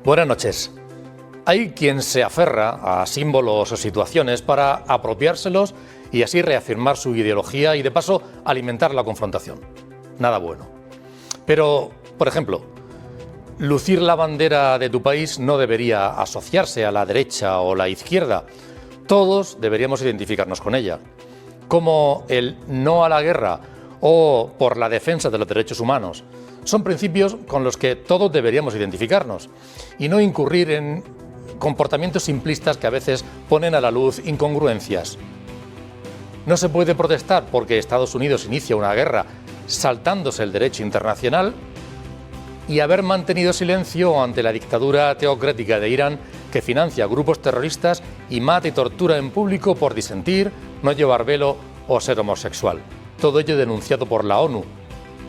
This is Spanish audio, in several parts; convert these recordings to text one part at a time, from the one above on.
Buenas noches. Hay quien se aferra a símbolos o situaciones para apropiárselos y así reafirmar su ideología y de paso alimentar la confrontación. Nada bueno. Pero, por ejemplo, lucir la bandera de tu país no debería asociarse a la derecha o la izquierda. Todos deberíamos identificarnos con ella. Como el no a la guerra o por la defensa de los derechos humanos. Son principios con los que todos deberíamos identificarnos y no incurrir en comportamientos simplistas que a veces ponen a la luz incongruencias. No se puede protestar porque Estados Unidos inicia una guerra saltándose el derecho internacional y haber mantenido silencio ante la dictadura teocrática de Irán que financia grupos terroristas y mata y tortura en público por disentir, no llevar velo o ser homosexual. Todo ello denunciado por la ONU,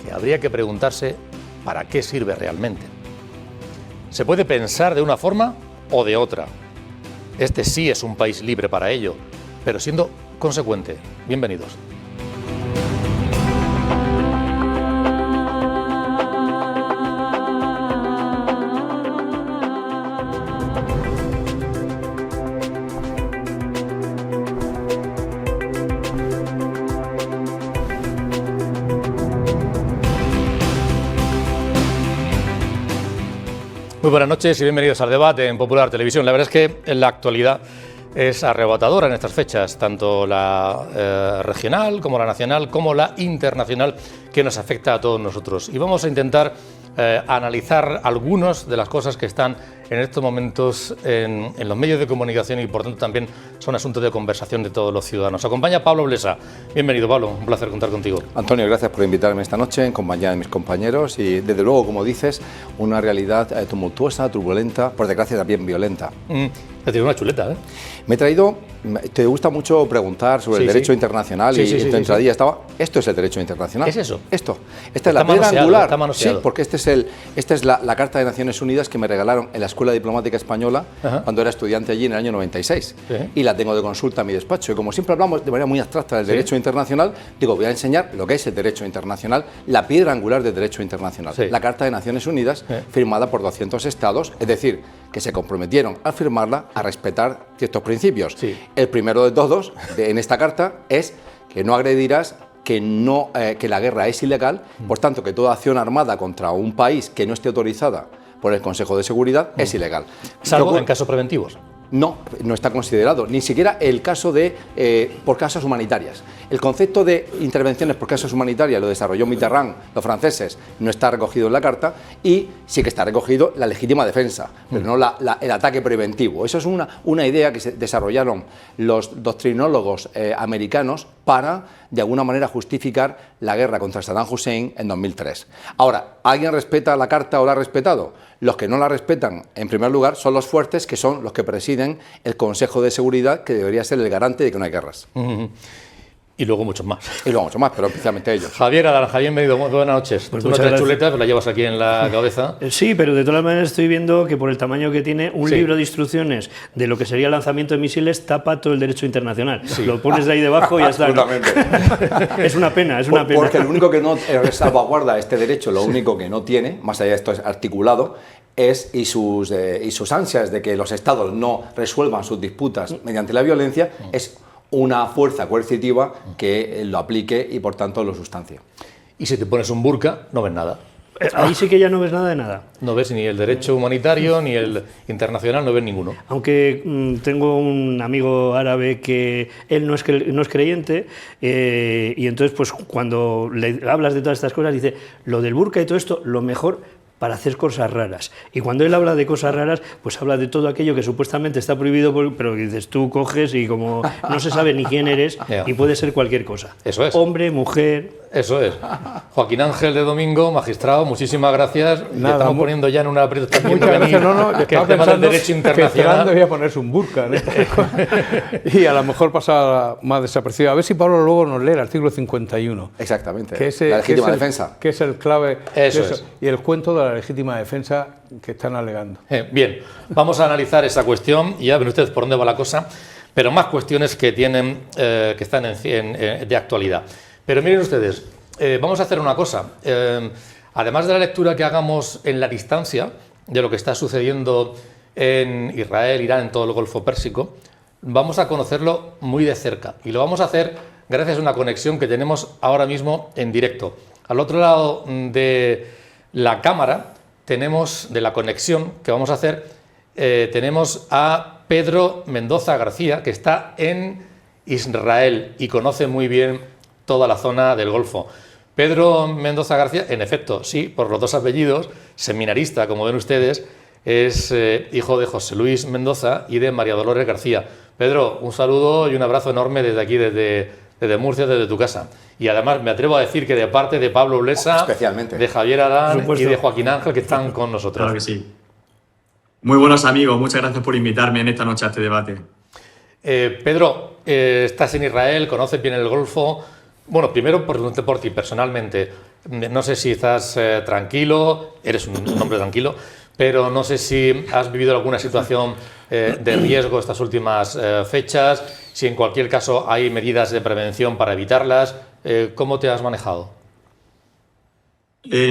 que habría que preguntarse para qué sirve realmente. Se puede pensar de una forma o de otra. Este sí es un país libre para ello, pero siendo consecuente. Bienvenidos. Muy buenas noches y bienvenidos al debate en Popular Televisión. La verdad es que la actualidad es arrebatadora en estas fechas, tanto la regional como la nacional como la internacional, que nos afecta a todos nosotros. Y vamos a intentar analizar algunas de las cosas que están en estos momentos en los medios de comunicación y por tanto también son asuntos de conversación de todos los ciudadanos. Acompaña Pablo Blesa. Bienvenido, Pablo, un placer contar contigo. Antonio, gracias por invitarme esta noche en compañía de mis compañeros y desde luego, como dices, una realidad tumultuosa, turbulenta, por desgracia también violenta. Te tienes una chuleta, ¿eh? Me he traído, te gusta mucho preguntar sobre el derecho internacional y en tu entradilla estaba, esto es el derecho internacional. ¿Qué es eso? Esta es la piedra angular. Está manoseado. Sí, porque esta es la Carta de Naciones Unidas que me regalaron en la Escuela Diplomática Española cuando era estudiante allí en el año 96. Y la tengo de consulta en mi despacho. Y como siempre hablamos de manera muy abstracta del derecho internacional, digo, voy a enseñar lo que es el derecho internacional, la piedra angular del derecho internacional. La Carta de Naciones Unidas, firmada por 200 estados, es decir, que se comprometieron al firmarla a respetar ciertos principios. El primero de todos en esta carta es que no agredirás, que la guerra es ilegal, por tanto que toda acción armada contra un país que no esté autorizada por el Consejo de Seguridad es ilegal. Salvo en casos preventivos. No está considerado, ni siquiera el caso de por causas humanitarias. El concepto de intervenciones por causas humanitarias lo desarrolló Mitterrand, los franceses, no está recogido en la Carta y sí que está recogido la legítima defensa, pero no el ataque preventivo. Eso es una idea que se desarrollaron los doctrinólogos americanos para, de alguna manera, justificar la guerra contra Saddam Hussein en 2003. Ahora, ¿alguien respeta la Carta o la ha respetado? Los que no la respetan, en primer lugar, son los fuertes, que son los que presiden el Consejo de Seguridad, que debería ser el garante de que no hay guerras. Y luego muchos más. Y luego muchos más, pero especialmente ellos. Javier Adar, bienvenido, buenas noches. Pues tú no traes chuleta, pero la llevas aquí en la cabeza. Sí, pero de todas maneras estoy viendo que por el tamaño que tiene, un libro de instrucciones de lo que sería el lanzamiento de misiles tapa todo el derecho internacional. Lo pones de ahí debajo y ya está. Absolutamente. Es una pena, es una pena. Porque lo único que no salvaguarda este derecho, lo único que no tiene, más allá de esto es articulado, y sus ansias de que los estados no resuelvan sus disputas mediante la violencia, es una fuerza coercitiva que lo aplique y por tanto lo sustancie. Y si te pones un burka, no ves nada. Ahí sí que ya no ves nada de nada. No ves ni el derecho humanitario ni el internacional, no ves ninguno. Aunque tengo un amigo árabe que él no es creyente y entonces pues cuando le hablas de todas estas cosas dice, lo del burka y todo esto, lo mejor para hacer cosas raras. Y cuando él habla de cosas raras, pues habla de todo aquello que supuestamente está prohibido, pero dices, tú coges y como no se sabe ni quién eres y puede ser cualquier cosa. Eso es. Hombre, mujer... Eso es. Joaquín Ángel de Domingo, magistrado, muchísimas gracias. Nada, estamos poniendo ya en un aprieto también muchas gracias. que el tema del derecho internacional debía ponerse un burka y a lo mejor pasa más desapercibido. A ver si Pablo luego nos lee el artículo 51. Exactamente, la legítima defensa. Que es el clave eso es. Y el cuento de la legítima defensa que están alegando. Bien, vamos a analizar esa cuestión y ya ven ustedes por dónde va la cosa, pero más cuestiones que tienen que están de actualidad. Pero miren ustedes, vamos a hacer una cosa. Además de la lectura que hagamos en la distancia, de lo que está sucediendo en Israel, Irán, en todo el Golfo Pérsico, vamos a conocerlo muy de cerca y lo vamos a hacer gracias a una conexión que tenemos ahora mismo en directo. Al otro lado de la cámara tenemos, de la conexión que vamos a hacer, tenemos a Pedro Mendoza García, que está en Israel y conoce muy bien toda la zona del Golfo. Pedro Mendoza García, en efecto, sí, por los dos apellidos, seminarista, como ven ustedes, es hijo de José Luis Mendoza y de María Dolores García. Pedro, un saludo y un abrazo enorme desde aquí, desde Murcia, desde tu casa. Y además me atrevo a decir que de parte de Pablo Blesa, especialmente, de Javier Adán y de Joaquín Ángel, que están con nosotros. Claro que sí. Muy buenos amigos, muchas gracias por invitarme en esta noche a este debate. Pedro, estás en Israel, conoces bien el Golfo. Bueno, primero por ti personalmente. No sé si estás tranquilo, eres un hombre tranquilo, pero no sé si has vivido alguna situación de riesgo estas últimas fechas, si en cualquier caso hay medidas de prevención para evitarlas. ¿Cómo te has manejado?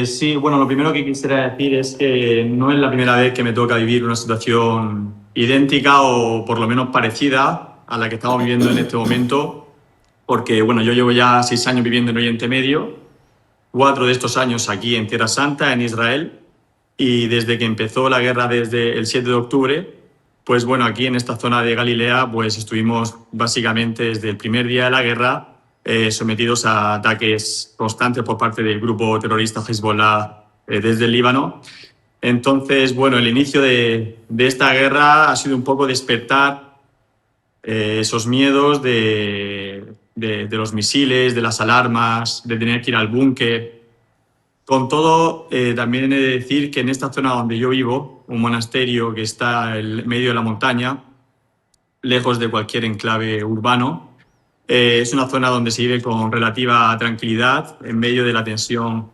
Sí, bueno, lo primero que quisiera decir es que no es la primera vez que me toca vivir una situación idéntica o por lo menos parecida a la que estamos viviendo en este momento, porque bueno, yo llevo ya 6 años viviendo en Oriente Medio, 4 de estos años aquí en Tierra Santa, en Israel, y desde que empezó la guerra desde el 7 de octubre, pues bueno, aquí en esta zona de Galilea, pues estuvimos básicamente desde el primer día de la guerra sometidos a ataques constantes por parte del grupo terrorista Hezbollah desde el Líbano. Entonces, bueno, el inicio de esta guerra ha sido un poco despertar esos miedos de los misiles, de las alarmas, de tener que ir al búnker. Con todo, también he de decir que en esta zona donde yo vivo, un monasterio que está en medio de la montaña, lejos de cualquier enclave urbano, es una zona donde se vive con relativa tranquilidad en medio de la tensión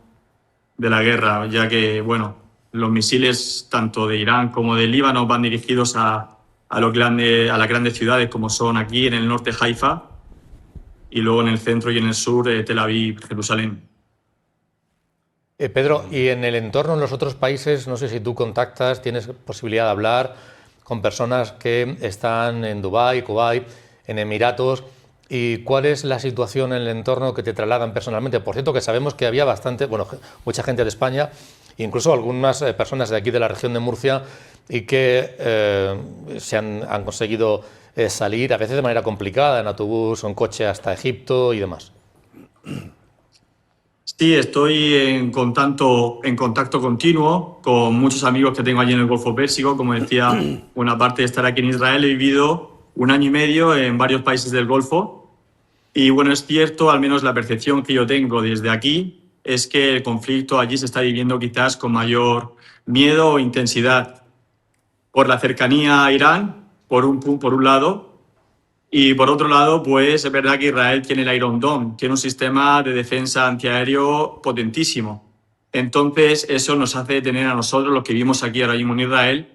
de la guerra, ya que, bueno, los misiles tanto de Irán como de Líbano van dirigidos a las grandes ciudades como son aquí en el norte Haifa y luego en el centro y en el sur Tel Aviv, Jerusalén. Pedro, y en el entorno, en los otros países, no sé si tú contactas, tienes posibilidad de hablar con personas que están en Dubái, Kuwait, en Emiratos, ¿y cuál es la situación en el entorno que te trasladan personalmente? Por cierto, que sabemos que había mucha gente de España, incluso algunas personas de aquí de la región de Murcia, y que han conseguido salir, a veces de manera complicada, en autobús o en coche hasta Egipto y demás. Sí, estoy en contacto continuo con muchos amigos que tengo allí en el Golfo Pérsico. Como decía, una parte de estar aquí en Israel, he vivido 1 año y medio en varios países del Golfo. Y bueno, es cierto, al menos la percepción que yo tengo desde aquí, es que el conflicto allí se está viviendo quizás con mayor miedo o intensidad. Por la cercanía a Irán, por un lado, y por otro lado, pues es verdad que Israel tiene el Iron Dome, tiene un sistema de defensa antiaéreo potentísimo. Entonces, eso nos hace tener a nosotros, los que vivimos aquí ahora mismo en Israel,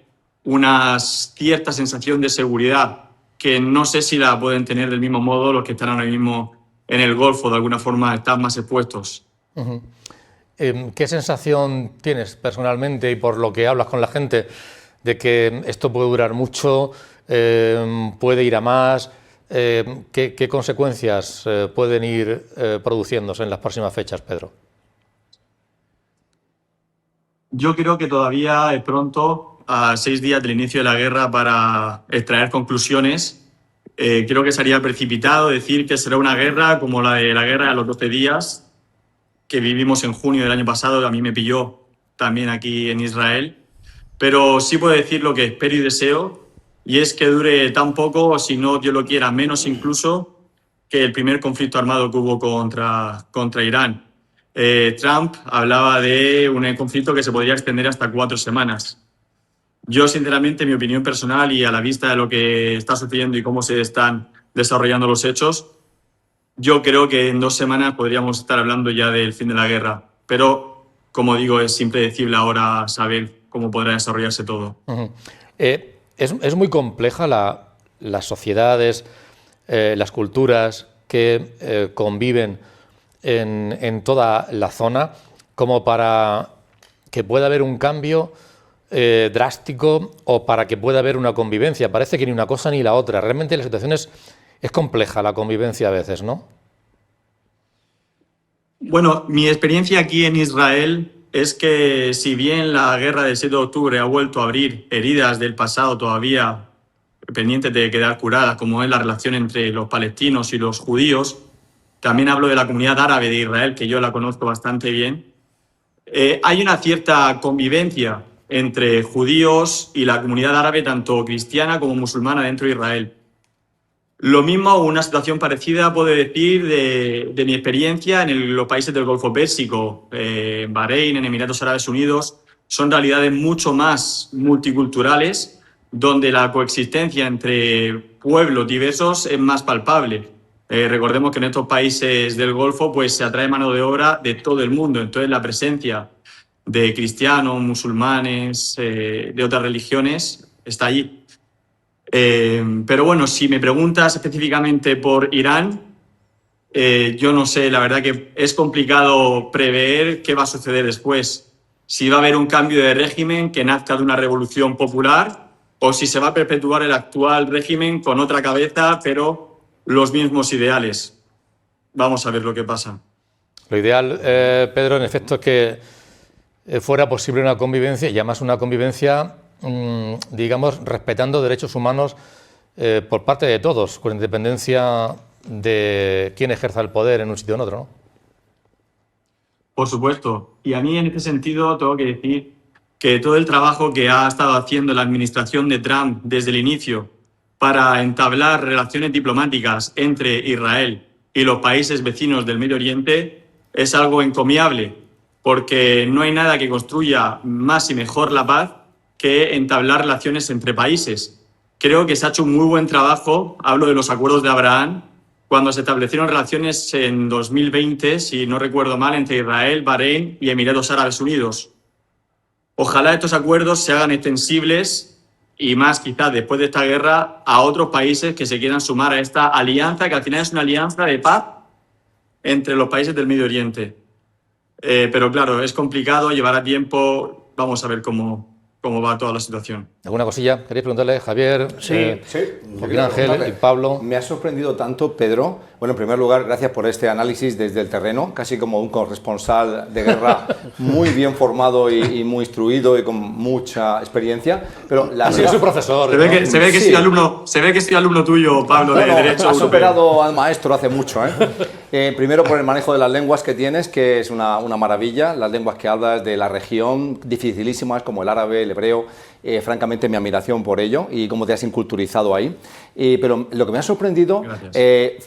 una cierta sensación de seguridad que no sé si la pueden tener del mismo modo los que están ahora mismo en el Golfo, de alguna forma están más expuestos. Uh-huh. ¿Qué sensación tienes personalmente y por lo que hablas con la gente de que esto puede durar mucho, puede ir a más? ¿Qué consecuencias pueden ir produciéndose en las próximas fechas, Pedro? Yo creo que todavía es pronto, a 6 días del inicio de la guerra, para extraer conclusiones. Creo que sería precipitado decir que será una guerra como la de la guerra de los 12 días que vivimos en junio del año pasado, a mí me pilló también aquí en Israel. Pero sí puedo decir lo que espero y deseo, y es que dure tan poco, si no Dios lo quiera, menos incluso, que el primer conflicto armado que hubo contra Irán. Trump hablaba de un conflicto que se podría extender hasta 4 semanas. Yo, sinceramente, mi opinión personal y a la vista de lo que está sucediendo y cómo se están desarrollando los hechos, yo creo que en 2 semanas podríamos estar hablando ya del fin de la guerra. Pero, como digo, es impredecible ahora saber cómo podrá desarrollarse todo. Uh-huh. Es muy compleja las sociedades, las culturas que conviven en toda la zona, como para que pueda haber un cambio drástico o para que pueda haber una convivencia. Parece que ni una cosa ni la otra. Realmente la situación es compleja, la convivencia a veces, ¿no? Bueno, mi experiencia aquí en Israel es que si bien la guerra del 7 de octubre ha vuelto a abrir heridas del pasado todavía pendientes de quedar curadas, como es la relación entre los palestinos y los judíos, también hablo de la comunidad árabe de Israel, que yo la conozco bastante bien, hay una cierta convivencia entre judíos y la comunidad árabe, tanto cristiana como musulmana, dentro de Israel. Lo mismo o una situación parecida puedo decir de mi experiencia en los países del Golfo Pérsico, en Bahrein, en Emiratos Árabes Unidos. Son realidades mucho más multiculturales, donde la coexistencia entre pueblos diversos es más palpable. Recordemos que en estos países del Golfo pues, se atrae mano de obra de todo el mundo, entonces la presencia de cristianos, musulmanes, de otras religiones está allí. Pero bueno, si me preguntas específicamente por Irán, yo no sé, la verdad que es complicado prever qué va a suceder después. Si va a haber un cambio de régimen que nazca de una revolución popular o si se va a perpetuar el actual régimen con otra cabeza, pero los mismos ideales. Vamos a ver lo que pasa. Lo ideal, Pedro, en efecto, es que fuera posible una convivencia, y además una convivencia, digamos, respetando derechos humanos por parte de todos, con independencia de quién ejerza el poder en un sitio o en otro, ¿no? Por supuesto. Y a mí, en este sentido, tengo que decir que todo el trabajo que ha estado haciendo la administración de Trump desde el inicio para entablar relaciones diplomáticas entre Israel y los países vecinos del Medio Oriente es algo encomiable, porque no hay nada que construya más y mejor la paz que entablar relaciones entre países. Creo que se ha hecho un muy buen trabajo, hablo de los acuerdos de Abraham, cuando se establecieron relaciones en 2020, si no recuerdo mal, entre Israel, Bahrein y Emiratos Árabes Unidos. Ojalá estos acuerdos se hagan extensibles y más quizás después de esta guerra a otros países que se quieran sumar a esta alianza, que al final es una alianza de paz entre los países del Medio Oriente. Pero claro, es complicado, llevará tiempo, vamos a ver cómo va toda la situación. ¿Alguna cosilla? ¿Queréis preguntarle, Javier? Sí. Joaquín Ángel y Pablo. Me ha sorprendido tanto, Pedro. Bueno, en primer lugar, gracias por este análisis desde el terreno, casi como un corresponsal de guerra muy bien formado y muy instruido y con mucha experiencia. Pero ha sido su profesor. Se ve que soy alumno tuyo, Pablo, de Derecho. Ha superado al maestro hace mucho. Primero por el manejo de las lenguas que tienes, que es una maravilla. Las lenguas que hablas de la región, dificilísimas como el árabe, el hebreo. Francamente, mi admiración por ello y cómo te has inculturizado ahí. Pero lo que me ha sorprendido,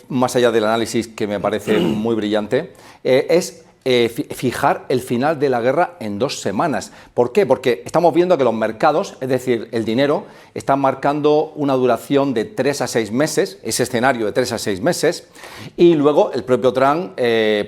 más allá del análisis que me parece muy brillante, es fijar el final de la guerra en 2 semanas. ¿Por qué? Porque estamos viendo que los mercados, es decir, el dinero, están marcando una duración de 3 a 6 meses, ese escenario de 3 a 6 meses, y luego el propio Trump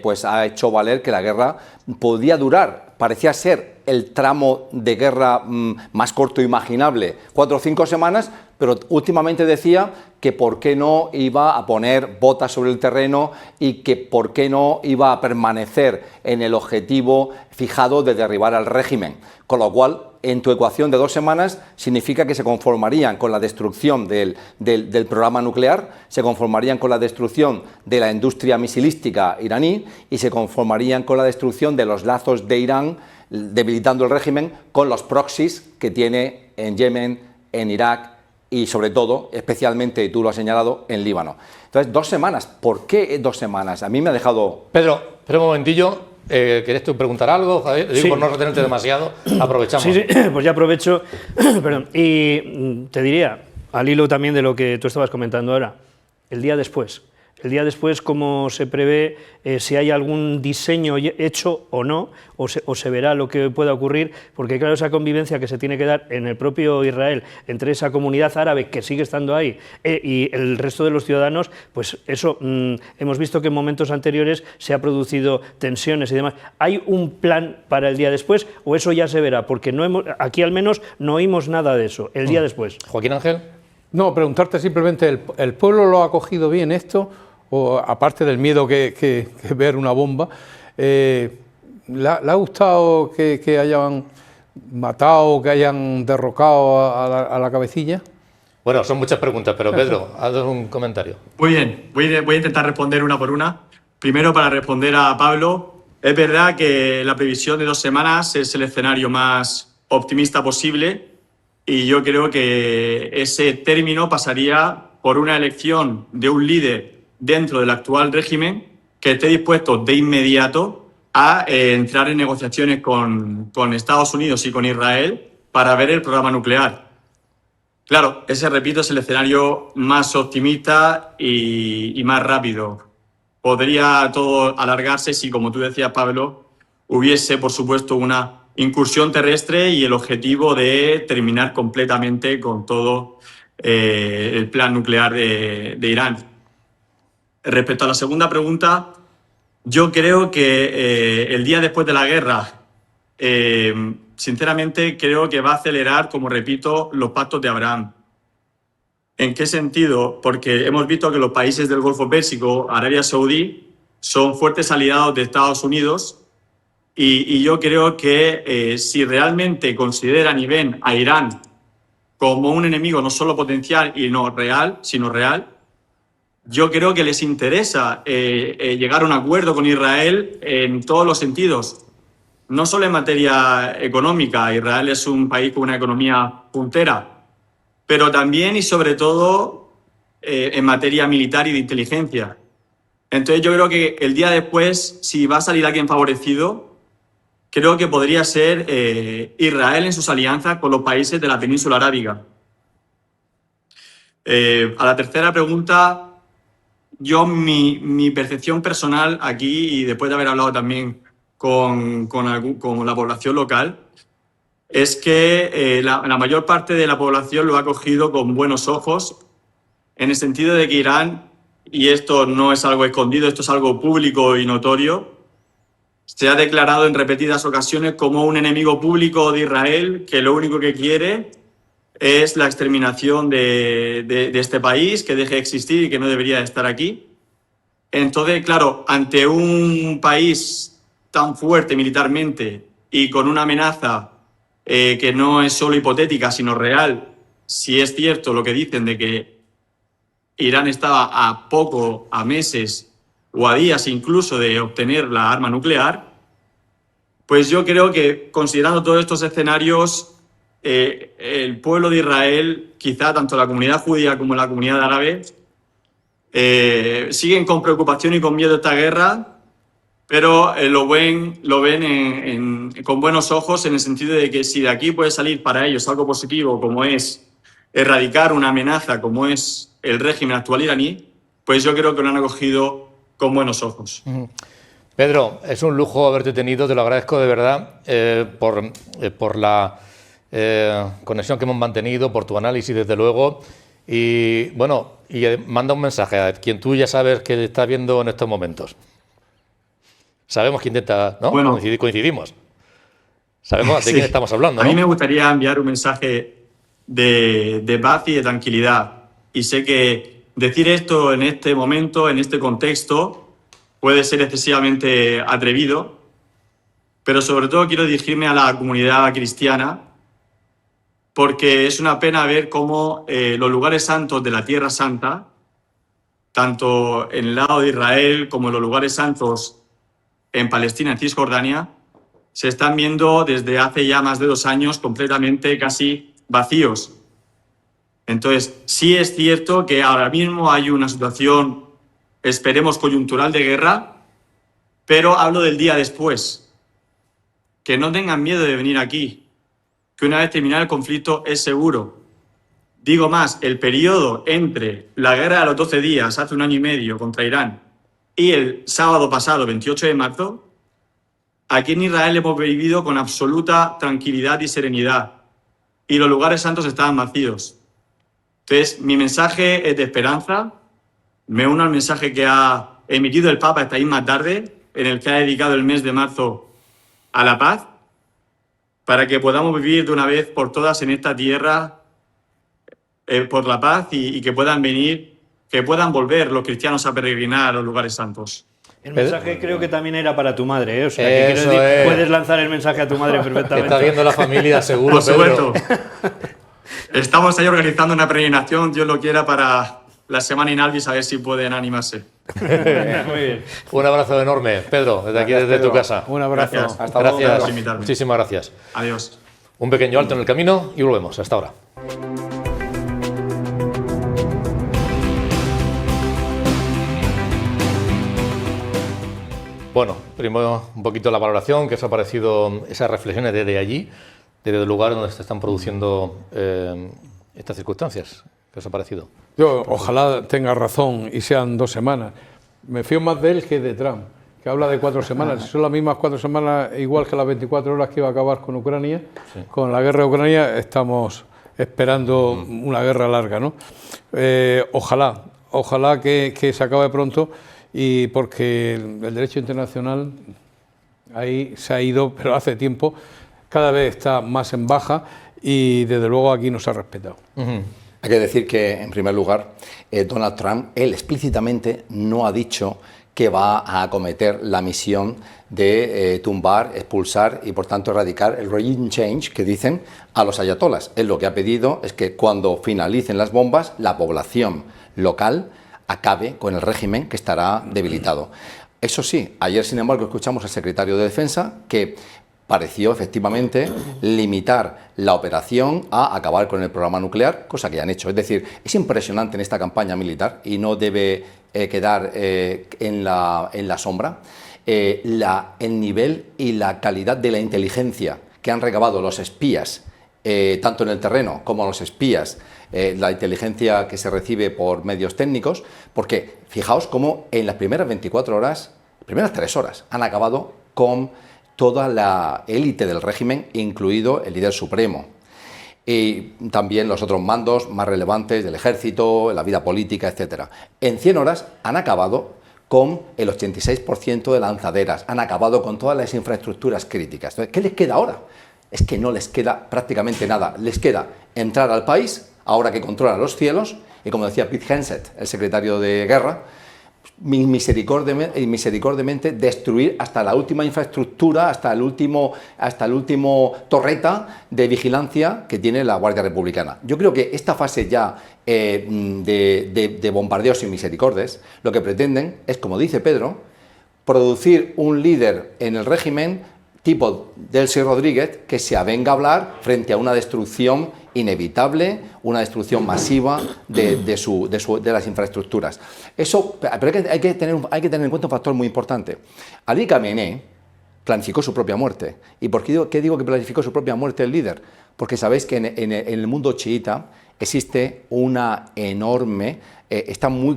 pues ha hecho valer que la guerra podía durar, parecía ser el tramo de guerra más corto imaginable, 4 o 5 semanas, pero últimamente decía que por qué no iba a poner botas sobre el terreno y que por qué no iba a permanecer en el objetivo fijado de derribar al régimen. Con lo cual, en tu ecuación de 2 semanas significa que se conformarían con la destrucción del programa nuclear, se conformarían con la destrucción de la industria misilística iraní y se conformarían con la destrucción de los lazos de Irán, debilitando el régimen con los proxies que tiene en Yemen, en Irak y sobre todo, especialmente, y tú lo has señalado, en Líbano. Entonces, 2 semanas. ¿Por qué 2 semanas? A mí me ha dejado... Pedro, espera un momentillo. ¿Querés tú preguntar algo, Javier? Digo, Sí. por no retenerte demasiado, aprovechamos. Sí, pues ya aprovecho. Perdón. Y te diría, al hilo también de lo que tú estabas comentando ahora, el día después. El día después, ¿cómo se prevé si hay algún diseño hecho o no? O se verá lo que pueda ocurrir? Porque claro, esa convivencia que se tiene que dar en el propio Israel, entre esa comunidad árabe que sigue estando ahí y el resto de los ciudadanos, pues eso, hemos visto que en momentos anteriores se ha producido tensiones y demás. ¿Hay un plan para el día después o eso ya se verá? Porque aquí al menos no oímos nada de eso, el día después. Joaquín Ángel. No, preguntarte simplemente, ¿el pueblo lo ha acogido bien esto? O aparte del miedo que ver una bomba, ¿le ha gustado que hayan matado, que hayan derrocado a la cabecilla? Bueno, son muchas preguntas, pero Pedro, haz un comentario. Muy bien, voy a intentar responder una por una. Primero, para responder a Pablo, es verdad que la previsión de 2 semanas es el escenario más optimista posible y yo creo que ese término pasaría por una elección de un líder dentro del actual régimen que esté dispuesto de inmediato a entrar en negociaciones con Estados Unidos y con Israel para ver el programa nuclear. Claro, ese, repito, es el escenario más optimista y más rápido. Podría todo alargarse si, como tú decías, Pablo, hubiese, por supuesto, una incursión terrestre y el objetivo de terminar completamente con todo el plan nuclear de Irán. Respecto a la segunda pregunta, yo creo que el día después de la guerra, sinceramente, creo que va a acelerar, como repito, los pactos de Abraham. ¿En qué sentido? Porque hemos visto que los países del Golfo Pérsico, Arabia Saudí, son fuertes aliados de Estados Unidos y yo creo que si realmente consideran y ven a Irán como un enemigo no solo potencial y no real, sino real, yo creo que les interesa llegar a un acuerdo con Israel en todos los sentidos. No solo en materia económica, Israel es un país con una economía puntera, pero también y sobre todo en materia militar y de inteligencia. Entonces yo creo que el día después, si va a salir alguien favorecido, creo que podría ser Israel en sus alianzas con los países de la península arábiga. A la tercera pregunta, yo mi percepción personal aquí, y después de haber hablado también con la población local, es que la mayor parte de la población lo ha acogido con buenos ojos, en el sentido de que Irán, y esto no es algo escondido, esto es algo público y notorio, se ha declarado en repetidas ocasiones como un enemigo público de Israel, que lo único que quiere es la exterminación de este país, que deje de existir y que no debería estar aquí. Entonces, claro, ante un país tan fuerte militarmente y con una amenaza que no es solo hipotética, sino real, si es cierto lo que dicen de que Irán estaba a meses o a días incluso de obtener la arma nuclear, pues yo creo que, considerando todos estos escenarios, el pueblo de Israel, quizá tanto la comunidad judía como la comunidad árabe, siguen con preocupación y con miedo esta guerra, pero lo ven con buenos ojos, en el sentido de que si de aquí puede salir para ellos algo positivo, como es erradicar una amenaza como es el régimen actual iraní, pues yo creo que lo han acogido con buenos ojos. Pedro, es un lujo haberte tenido, te lo agradezco de verdad por la conexión que hemos mantenido, por tu análisis desde luego, y bueno, manda un mensaje a quien tú ya sabes que está viendo en estos momentos. Sabemos quién intenta, ¿no? Bueno, coincidimos. Sabemos de quién estamos hablando, ¿no? A mí me gustaría enviar un mensaje de paz y de tranquilidad. Y sé que decir esto en este momento, en este contexto, puede ser excesivamente atrevido, pero sobre todo quiero dirigirme a la comunidad cristiana, porque es una pena ver cómo los lugares santos de la Tierra Santa, tanto en el lado de Israel como en los lugares santos en Palestina, en Cisjordania, se están viendo desde hace ya más de 2 años completamente casi vacíos. Entonces, sí es cierto que ahora mismo hay una situación, esperemos, coyuntural de guerra, pero hablo del día después. Que no tengan miedo de venir aquí, que una vez terminado el conflicto es seguro. Digo más, el periodo entre la guerra de los 12 días, hace 1 año y medio, contra Irán, y el sábado pasado, 28 de marzo, aquí en Israel hemos vivido con absoluta tranquilidad y serenidad. Y los lugares santos estaban vacíos. Entonces, mi mensaje es de esperanza. Me uno al mensaje que ha emitido el Papa esta misma tarde, en el que ha dedicado el mes de marzo a la paz, para que podamos vivir de una vez por todas en esta tierra por la paz y que puedan venir, que puedan volver los cristianos a peregrinar a los lugares santos. El mensaje creo que también era para tu madre, ¿eh? O sea, que quiero decir, puedes lanzar el mensaje a tu madre perfectamente. Está viendo la familia, seguro, por supuesto. Estamos ahí organizando una peregrinación, Dios lo quiera, para la semana in Albis, a ver si pueden animarse. Muy bien. Un abrazo enorme, Pedro, desde aquí, desde tu casa. Un abrazo. Gracias. Hasta luego. Gracias. por invitarme. Muchísimas gracias. Adiós. Un pequeño alto en el camino y volvemos. Hasta ahora. Bueno, primero un poquito la valoración, ¿qué os ha parecido esas reflexiones desde allí, desde el lugar donde se están produciendo estas circunstancias? ¿Qué os ha parecido? Yo ojalá tenga razón y sean 2 semanas. Me fío más de él que de Trump, que habla de 4 semanas. Si son las mismas 4 semanas, igual que las 24 horas que iba a acabar con Ucrania, sí. Con la guerra de Ucrania estamos esperando una guerra larga, ¿no? Ojalá que se acabe pronto, y porque el derecho internacional ahí se ha ido, pero hace tiempo, cada vez está más en baja y desde luego aquí no se ha respetado. Hay que decir que, en primer lugar, Donald Trump, él explícitamente no ha dicho que va a acometer la misión de tumbar, expulsar y, por tanto, erradicar el regime change que dicen a los ayatolas. Él lo que ha pedido es que cuando finalicen las bombas, la población local acabe con el régimen que estará debilitado. Eso sí, ayer, sin embargo, escuchamos al secretario de Defensa que pareció efectivamente limitar la operación a acabar con el programa nuclear, cosa que ya han hecho. Es decir, es impresionante en esta campaña militar y no debe quedar en la sombra el nivel y la calidad de la inteligencia que han recabado los espías, tanto en el terreno como los espías, la inteligencia que se recibe por medios técnicos, porque fijaos cómo en las primeras 24 horas, primeras 3 horas, han acabado con toda la élite del régimen, incluido el líder supremo, y también los otros mandos más relevantes del ejército, la vida política, etc. En 100 horas han acabado con el 86% de lanzaderas, han acabado con todas las infraestructuras críticas. Entonces, ¿qué les queda ahora? Es que no les queda prácticamente nada. Les queda entrar al país, ahora que controla los cielos, y como decía Pete Hegseth, el secretario de Guerra, misericordiamente destruir hasta la última infraestructura, hasta el último torreta de vigilancia que tiene la Guardia Republicana. Yo creo que esta fase ya de bombardeos sin misericordias, lo que pretenden es, como dice Pedro, producir un líder en el régimen tipo Delcy Rodríguez que se avenga a hablar frente a una destrucción inevitable, una destrucción masiva de las infraestructuras. Eso, pero hay que tener en cuenta un factor muy importante. Ali Khamenei planificó su propia muerte. ¿Y por qué digo que planificó su propia muerte el líder? Porque sabéis que en el mundo chiita existe una enorme, está muy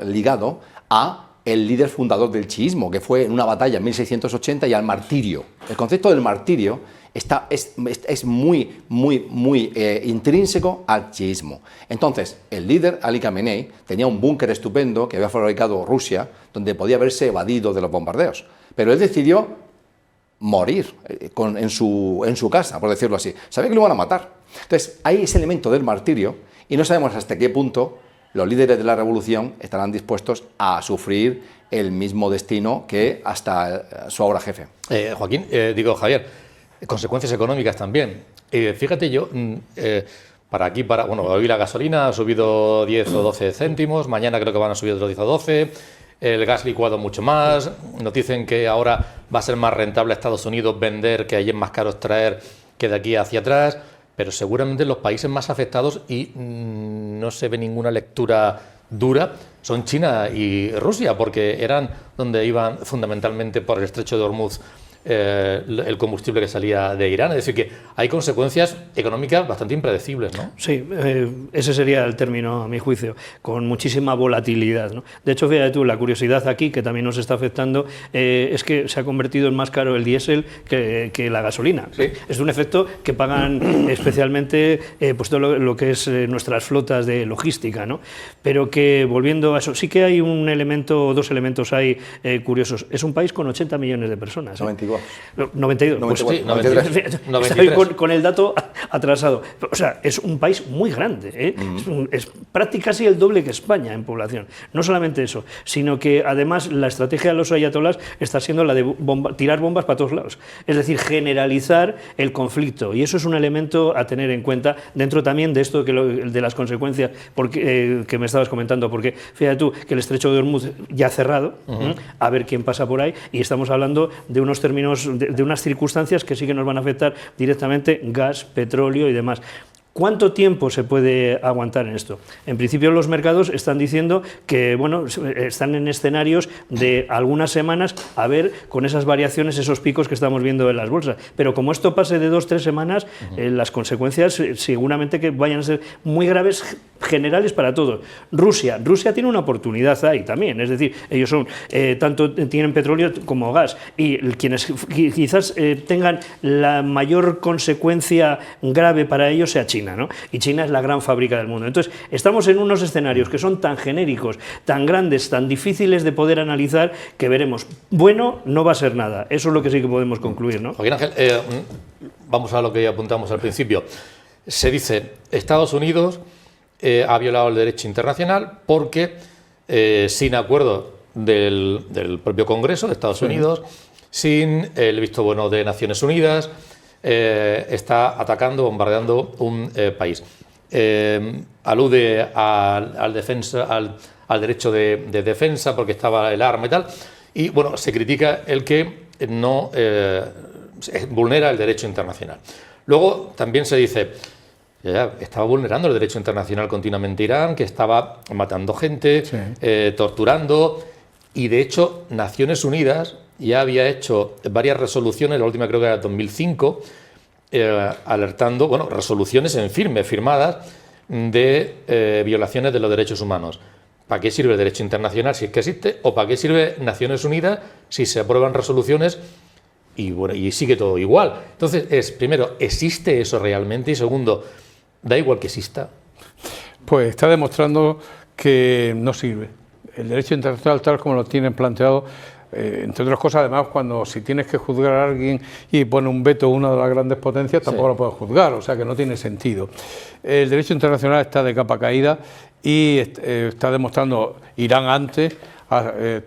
ligado a el líder fundador del chiismo, que fue en una batalla en 1680, y al martirio. El concepto del martirio es muy intrínseco al chiismo. Entonces, el líder, Ali Khamenei, tenía un búnker estupendo que había fabricado Rusia, donde podía haberse evadido de los bombardeos. Pero él decidió morir en su casa, por decirlo así. Sabía que lo iban a matar. Entonces, hay ese elemento del martirio, y no sabemos hasta qué punto los líderes de la revolución estarán dispuestos a sufrir el mismo destino que hasta su ahora jefe. Javier, consecuencias económicas también. Fíjate yo, hoy la gasolina ha subido 10 o 12 céntimos, mañana creo que van a subir otros 10 o 12, el gas licuado mucho más, nos dicen que ahora va a ser más rentable a Estados Unidos vender, que allí es más caro extraer que de aquí hacia atrás. Pero seguramente los países más afectados, y no se ve ninguna lectura dura, son China y Rusia, porque eran donde iban fundamentalmente por el estrecho de Hormuz el combustible que salía de Irán. Es decir, que hay consecuencias económicas bastante impredecibles, ¿no? Sí, ese sería el término, a mi juicio, con muchísima volatilidad, ¿no? De hecho, fíjate tú, la curiosidad aquí, que también nos está afectando, es que se ha convertido en más caro el diésel que la gasolina. ¿Sí? Es un efecto que pagan especialmente pues todo lo que es nuestras flotas de logística, ¿no? Pero que, volviendo a eso, sí que hay un elemento, dos elementos ahí curiosos. Es un país con 80 millones de personas. 94. situado? 92. 93. Estoy con el dato atrasado. O sea, es un país muy grande, ¿eh? Es casi el doble que España en población. No solamente eso, sino que además la estrategia de los ayatolás está siendo la de tirar bombas para todos lados. Es decir, generalizar el conflicto. Y eso es un elemento a tener en cuenta dentro también de esto de las consecuencias que me estabas comentando. Porque fíjate tú que el estrecho de Hormuz ya ha cerrado, a ver quién pasa por ahí, y estamos hablando de unos términos, de unas circunstancias que sí que nos van a afectar directamente: gas, petróleo y demás. ¿Cuánto tiempo se puede aguantar en esto? En principio los mercados están diciendo que, bueno, están en escenarios de algunas semanas, a ver, con esas variaciones, esos picos que estamos viendo en las bolsas. Pero como esto pase de 2 o 3 semanas, las consecuencias seguramente que vayan a ser muy graves, generales para todos. Rusia tiene una oportunidad ahí también, es decir, ellos son, tanto tienen petróleo como gas, y quienes quizás tengan la mayor consecuencia grave para ellos sea China, ¿no? Y China es la gran fábrica del mundo. Entonces, estamos en unos escenarios que son tan genéricos, tan grandes, tan difíciles de poder analizar, que veremos. Bueno, no va a ser nada. Eso es lo que sí que podemos concluir, ¿no? Joaquín Ángel, vamos a lo que apuntamos al principio. Se dice, Estados Unidos ha violado el derecho internacional porque, sin acuerdo del propio Congreso de Estados Unidos, sin el visto bueno de Naciones Unidas, está atacando, bombardeando un país. Alude al derecho de defensa porque estaba el arma y tal, y bueno, se critica el que no vulnera el derecho internacional. Luego también se dice, estaba vulnerando el derecho internacional continuamente Irán, que estaba matando gente, torturando, y de hecho Naciones Unidas ya había hecho varias resoluciones, la última creo que era 2005, alertando, bueno, resoluciones en firme, firmadas, de violaciones de los derechos humanos. ¿Para qué sirve el derecho internacional si es que existe? ¿O para qué sirve Naciones Unidas si se aprueban resoluciones y, bueno, y sigue todo igual? Entonces, primero, ¿existe eso realmente? Y segundo, ¿da igual que exista? Pues está demostrando que no sirve. El derecho internacional, tal como lo tienen planteado, entre otras cosas, además, si tienes que juzgar a alguien y pone un veto una de las grandes potencias, tampoco lo puedes juzgar, o sea que no tiene sentido. El derecho internacional está de capa caída y está demostrando, Irán antes,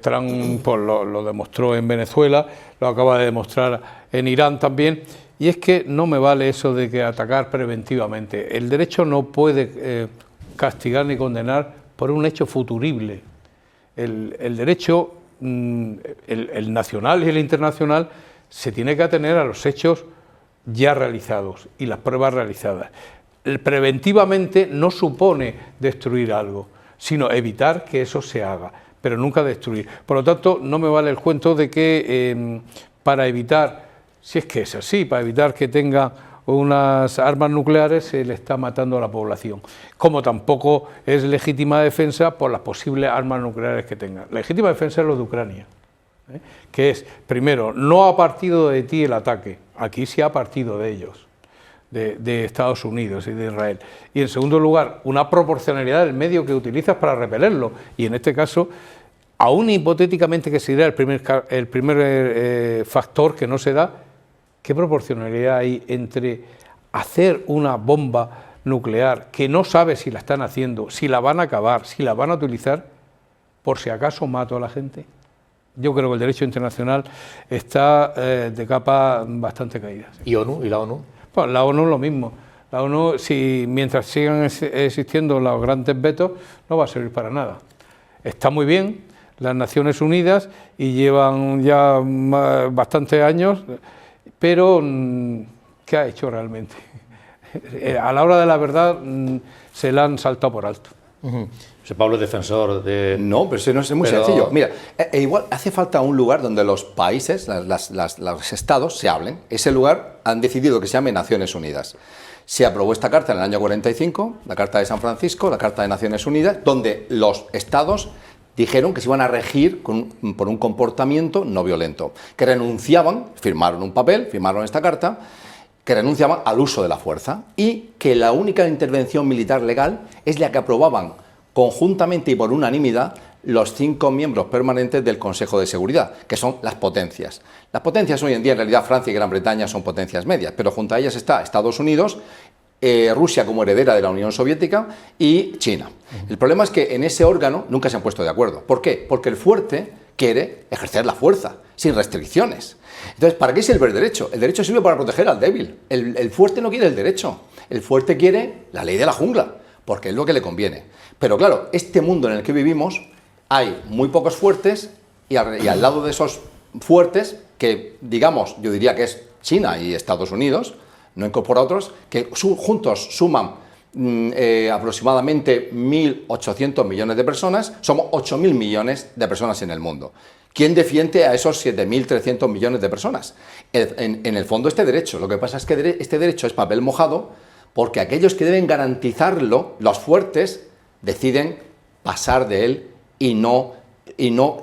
Trump pues, lo demostró en Venezuela, lo acaba de demostrar en Irán también, y es que no me vale eso de que atacar preventivamente. El derecho no puede castigar ni condenar por un hecho futurible. El derecho, el nacional y el internacional, se tiene que atener a los hechos ya realizados y las pruebas realizadas. Preventivamente no supone destruir algo, sino evitar que eso se haga, pero nunca destruir. Por lo tanto, no me vale el cuento de que para evitar, si es que es así, para evitar que tenga unas armas nucleares se le está matando a la población, como tampoco es legítima defensa por las posibles armas nucleares que tengan. Legítima defensa es lo de Ucrania, que es, primero, no ha partido de ti el ataque, aquí sí ha partido de ellos, de Estados Unidos y de Israel, y en segundo lugar, una proporcionalidad del medio que utilizas para repelerlo, y en este caso, aún hipotéticamente que sería el primer factor que no se da, ¿qué proporcionalidad hay entre hacer una bomba nuclear que no sabe si la están haciendo, si la van a acabar, si la van a utilizar, por si acaso mato a la gente? Yo creo que el derecho internacional está de capa bastante caída. ¿Y ONU? ¿Y la ONU? Pues la ONU lo mismo. La ONU, mientras sigan existiendo los grandes vetos, no va a servir para nada. Está muy bien las Naciones Unidas y llevan ya bastantes años, pero ¿qué ha hecho realmente? A la hora de la verdad se la han saltado por alto. José Pablo es defensor de... No, pero eso no es muy sencillo. Mira, igual hace falta un lugar donde los países, los estados, se hablen. Ese lugar han decidido que se llame Naciones Unidas. Se aprobó esta carta en el año 45, la Carta de San Francisco, la Carta de Naciones Unidas, donde los estados dijeron que se iban a regir por un comportamiento no violento, que renunciaban, firmaron un papel, firmaron esta carta, que renunciaban al uso de la fuerza y que la única intervención militar legal es la que aprobaban conjuntamente y por unanimidad los 5 miembros permanentes del Consejo de Seguridad, que son las potencias. Las potencias hoy en día, en realidad, Francia y Gran Bretaña son potencias medias, pero junto a ellas está Estados Unidos, Rusia como heredera de la Unión Soviética y China. El problema es que en ese órgano nunca se han puesto de acuerdo. ¿Por qué? Porque el fuerte quiere ejercer la fuerza, sin restricciones. Entonces, ¿para qué sirve el derecho? El derecho sirve para proteger al débil. El fuerte no quiere el derecho. El fuerte quiere la ley de la jungla, porque es lo que le conviene. Pero claro, este mundo en el que vivimos, hay muy pocos fuertes y al lado de esos fuertes, que digamos, yo diría que es China y Estados Unidos, no incorpora otros, que juntos suman aproximadamente 1.800 millones de personas, somos 8.000 millones de personas en el mundo. ¿Quién defiende a esos 7.300 millones de personas? En el fondo este derecho. Lo que pasa es que este derecho es papel mojado porque aquellos que deben garantizarlo, los fuertes, deciden pasar de él y no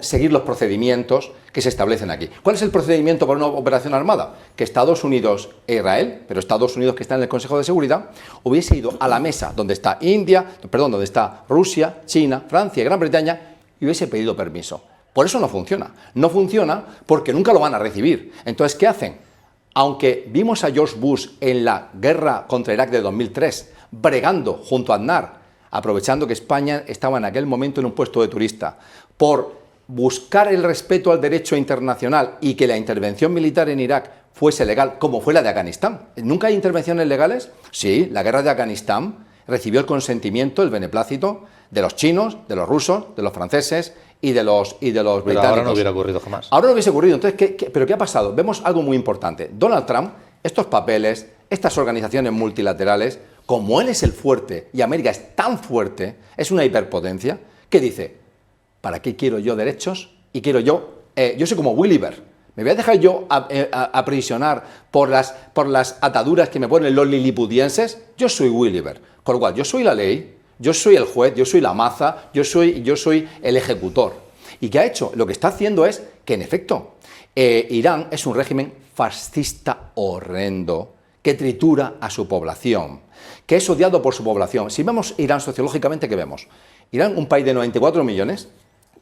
seguir los procedimientos que se establecen aquí. ¿Cuál es el procedimiento para una operación armada? Que Estados Unidos e Israel, pero Estados Unidos que está en el Consejo de Seguridad, hubiese ido a la mesa donde está donde está Rusia, China, Francia y Gran Bretaña y hubiese pedido permiso. Por eso no funciona. No funciona porque nunca lo van a recibir. Entonces, ¿qué hacen? Aunque vimos a George Bush en la guerra contra Irak de 2003, bregando junto a Aznar, aprovechando que España estaba en aquel momento en un puesto de turista, por buscar el respeto al derecho internacional y que la intervención militar en Irak fuese legal, como fue la de Afganistán. ¿Nunca hay intervenciones legales? Sí, la guerra de Afganistán recibió el consentimiento, el beneplácito de los chinos, de los rusos, de los franceses y de los británicos. Pero ahora no hubiera ocurrido jamás. Ahora no hubiese ocurrido. Entonces, ¿pero qué ha pasado? Vemos algo muy importante. Donald Trump, estos papeles, estas organizaciones multilaterales, como él es el fuerte y América es tan fuerte, es una hiperpotencia, que dice, ¿para qué quiero yo derechos? Y quiero yo soy como Williver, ¿me voy a dejar yo aprisionar por las ataduras que me ponen los lilipudienses? Yo soy Williver, con lo cual yo soy la ley, yo soy el juez, yo soy la maza, yo soy el ejecutor. ¿Y qué ha hecho? Lo que está haciendo es que, en efecto, Irán es un régimen fascista horrendo, que tritura a su población, que es odiado por su población. Si vemos Irán sociológicamente, ¿qué vemos? Irán, un país de 94 millones,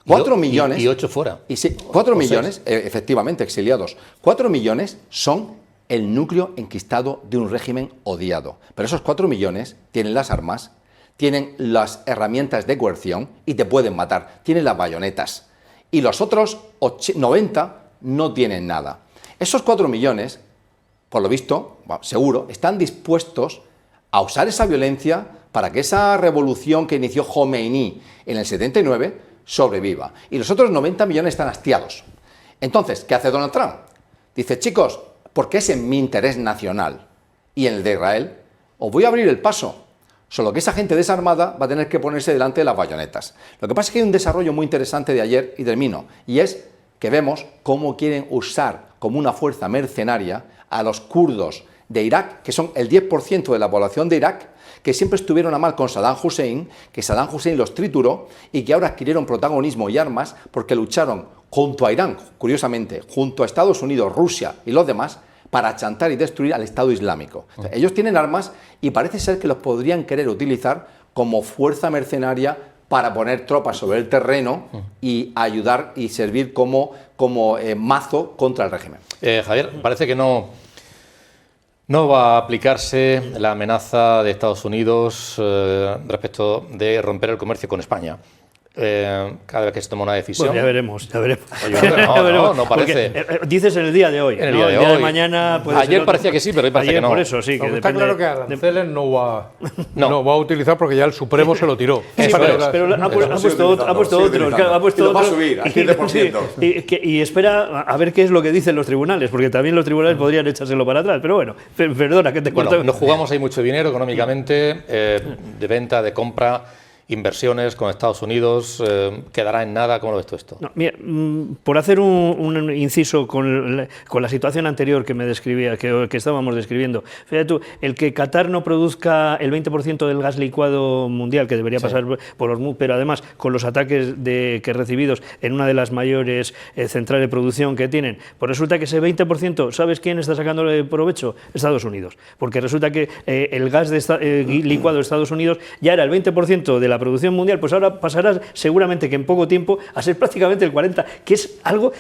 4 millones... Y 8 fuera. Y sí, 4 millones, efectivamente, exiliados. 4 millones son el núcleo enquistado de un régimen odiado. Pero esos 4 millones tienen las armas, tienen las herramientas de coerción y te pueden matar. Tienen las bayonetas. Y los otros 90 no tienen nada. Esos 4 millones, por lo visto, seguro, están dispuestos a usar esa violencia para que esa revolución que inició Khomeini en el 79 sobreviva. Y los otros 90 millones están hastiados. Entonces, ¿qué hace Donald Trump? Dice, chicos, porque es en mi interés nacional y en el de Israel, os voy a abrir el paso. Solo que esa gente desarmada va a tener que ponerse delante de las bayonetas. Lo que pasa es que hay un desarrollo muy interesante de ayer, y termino, y es que vemos cómo quieren usar como una fuerza mercenaria a los kurdos de Irak, que son el 10% de la población de Irak, que siempre estuvieron a mal con Saddam Hussein, que Saddam Hussein los trituró y que ahora adquirieron protagonismo y armas porque lucharon junto a Irán, curiosamente, junto a Estados Unidos, Rusia y los demás, para chantar y destruir al Estado Islámico. O sea, ellos tienen armas y parece ser que los podrían querer utilizar como fuerza mercenaria para poner tropas sobre el terreno y ayudar y servir como mazo contra el régimen. Javier, parece que no va a aplicarse la amenaza de Estados Unidos respecto de romper el comercio con España. Cada vez que se toma una decisión. Bueno, ya veremos. Oye, no parece. Porque, dices en el día de hoy. En el día de hoy. De mañana puede Ayer ser parecía que sí, pero hoy parece que no. Por eso, sí. Lo que Que está claro que aranceles no va a utilizar porque ya el Supremo se lo tiró. Sí, pero ha puesto otro. Ha puesto lo va a otro. subir al 15%. Y espera a ver qué es lo que dicen los tribunales, porque también los tribunales podrían echárselo para atrás. Pero bueno, perdona que te corto. Bueno, nos jugamos ahí mucho dinero económicamente, de venta, de compra. Inversiones con Estados Unidos, ¿quedará en nada? ¿Cómo lo ves tú esto? No, mira, por hacer un inciso con la situación anterior que me describía, que estábamos describiendo, fíjate tú, el que Qatar no produzca el 20% del gas licuado mundial, que debería pasar por Hormuz, pero además con los ataques que recibidos en una de las mayores centrales de producción que tienen, pues resulta que ese 20%, ¿sabes quién está sacándole provecho? Estados Unidos, porque resulta que el gas licuado de Estados Unidos ya era el 20% de la producción mundial, pues ahora pasará seguramente que en poco tiempo a ser prácticamente el 40%, que es algo,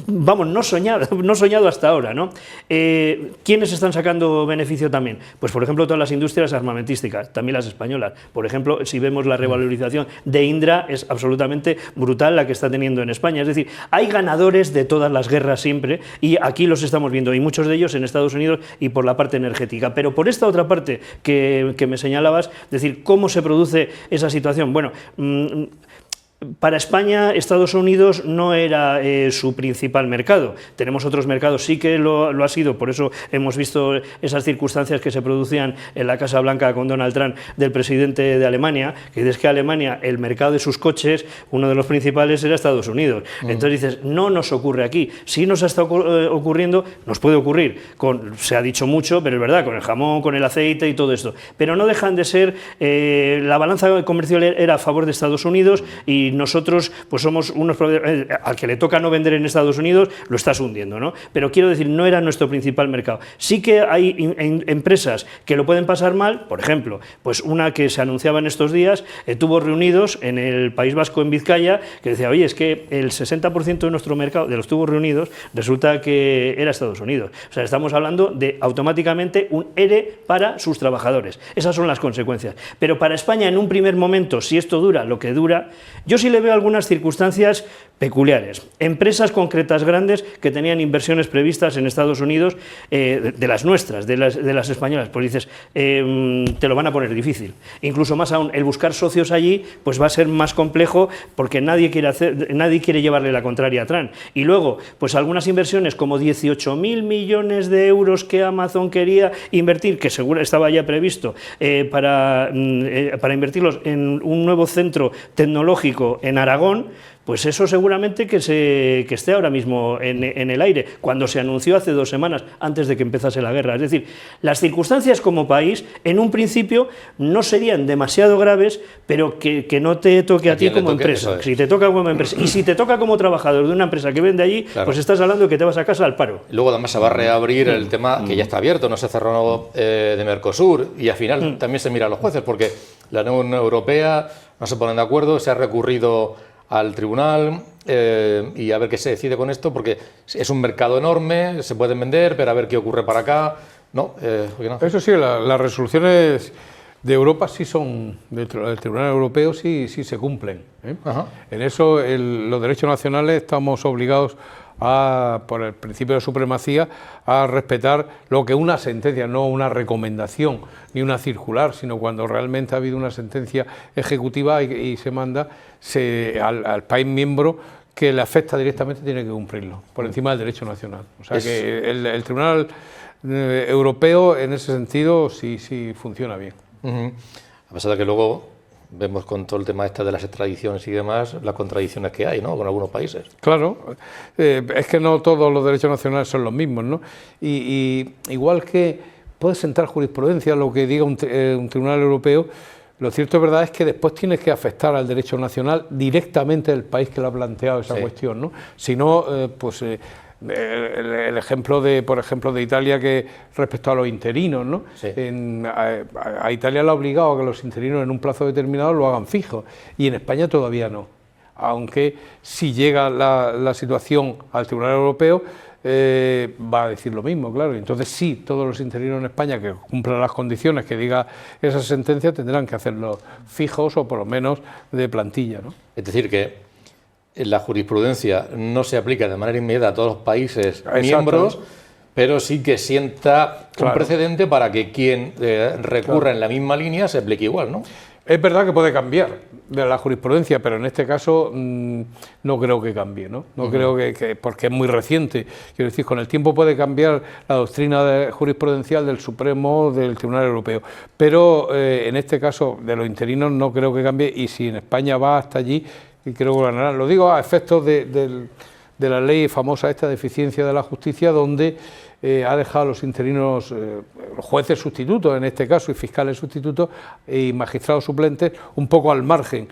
vamos, no soñado hasta ahora, ¿no? ¿Quiénes están sacando beneficio también? Pues por ejemplo todas las industrias armamentísticas, también las españolas. Por ejemplo, si vemos la revalorización de Indra, es absolutamente brutal la que está teniendo en España. Es decir, hay ganadores de todas las guerras siempre, y aquí los estamos viendo, y muchos de ellos en Estados Unidos y por la parte energética. Pero por esta otra parte que me señalabas, es decir, ¿cómo se produce esa situación? Bueno, para España, Estados Unidos no era su principal mercado. Tenemos otros mercados, sí que lo ha sido, por eso hemos visto esas circunstancias que se producían en la Casa Blanca con Donald Trump del presidente de Alemania, que es que Alemania, el mercado de sus coches, uno de los principales era Estados Unidos. Entonces dices, no nos ocurre aquí. Sí nos está ocurriendo, nos puede ocurrir, se ha dicho mucho, pero es verdad, con el jamón, con el aceite y todo esto. Pero no dejan de ser, la balanza comercial era a favor de Estados Unidos y nosotros pues somos unos proveedores, al que le toca no vender en Estados Unidos lo estás hundiendo, ¿no? Pero quiero decir, no era nuestro principal mercado. Sí que hay empresas que lo pueden pasar mal, por ejemplo, pues una que se anunciaba en estos días, tubos reunidos en el País Vasco, en Vizcaya, que decía, oye, es que el 60% de nuestro mercado, de los tubos reunidos, resulta que era Estados Unidos. O sea, estamos hablando de automáticamente un ERE para sus trabajadores. Esas son las consecuencias. Pero para España, en un primer momento, si esto dura lo que dura, yo sí le veo algunas circunstancias peculiares. Empresas concretas grandes que tenían inversiones previstas en Estados Unidos, de las nuestras, de las españolas, pues dices, te lo van a poner difícil. Incluso más aún, el buscar socios allí pues va a ser más complejo porque nadie quiere llevarle la contraria a Trump. Y luego, pues algunas inversiones como 18.000 millones de euros que Amazon quería invertir, que seguro estaba ya previsto, para invertirlos en un nuevo centro tecnológico en Aragón, pues eso seguramente que esté ahora mismo en el aire, cuando se anunció hace 2 semanas, antes de que empezase la guerra. Es decir, las circunstancias como país, en un principio, no serían demasiado graves, pero que no te toque a ti como empresa. Si te toca como empresa, y si te toca como trabajador de una empresa que vende allí, claro, pues estás hablando de que te vas a casa al paro. Luego además se va a reabrir el tema que ya está abierto, no se cerró de Mercosur, y al final también se mira a los jueces, porque la Unión Europea no se ponen de acuerdo, se ha recurrido al tribunal y a ver qué se decide con esto, porque es un mercado enorme, se pueden vender, pero a ver qué ocurre para acá. No, eso sí, las resoluciones de Europa sí son, del Tribunal Europeo sí se cumplen, ¿eh? En eso los derechos nacionales estamos obligados por el principio de supremacía, a respetar lo que una sentencia, no una recomendación ni una circular, sino cuando realmente ha habido una sentencia ejecutiva y se manda al país miembro que le afecta directamente, tiene que cumplirlo, por encima del derecho nacional. O sea que el Tribunal Europeo en ese sentido sí funciona bien. A pesar de que luego vemos con todo el tema de las extradiciones y demás, las contradicciones que hay, ¿no?, con algunos países. Claro, es que no todos los derechos nacionales son los mismos, ¿no? Y igual que puede sentar jurisprudencia lo que diga un tribunal europeo, lo cierto es verdad es que después tienes que afectar al derecho nacional directamente del país que le ha planteado esa cuestión, ¿no? Si no, el ejemplo por ejemplo, de Italia, que respecto a los interinos, ¿no? Sí. A Italia le ha obligado a que los interinos en un plazo determinado lo hagan fijo, y en España todavía no. Aunque si llega la situación al Tribunal Europeo, va a decir lo mismo, claro. Entonces sí, todos los interinos en España que cumplan las condiciones que diga esa sentencia tendrán que hacerlo fijos o por lo menos de plantilla, ¿no? Es decir, que la jurisprudencia no se aplica de manera inmediata a todos los países miembros, pero sí que sienta un precedente para que quien recurra en la misma línea se aplique igual, ¿no? Es verdad que puede cambiar de la jurisprudencia, pero en este caso no creo que cambie, ¿no? No creo que porque es muy reciente. Quiero decir, con el tiempo puede cambiar la doctrina jurisprudencial del Supremo, del Tribunal Europeo, pero en este caso de los interinos no creo que cambie, y si en España va hasta allí, y creo que ganará. Lo digo a efectos de la ley famosa esta de eficiencia de la justicia, donde ha dejado a los interinos, los jueces sustitutos en este caso, y fiscales sustitutos y magistrados suplentes, un poco al margen.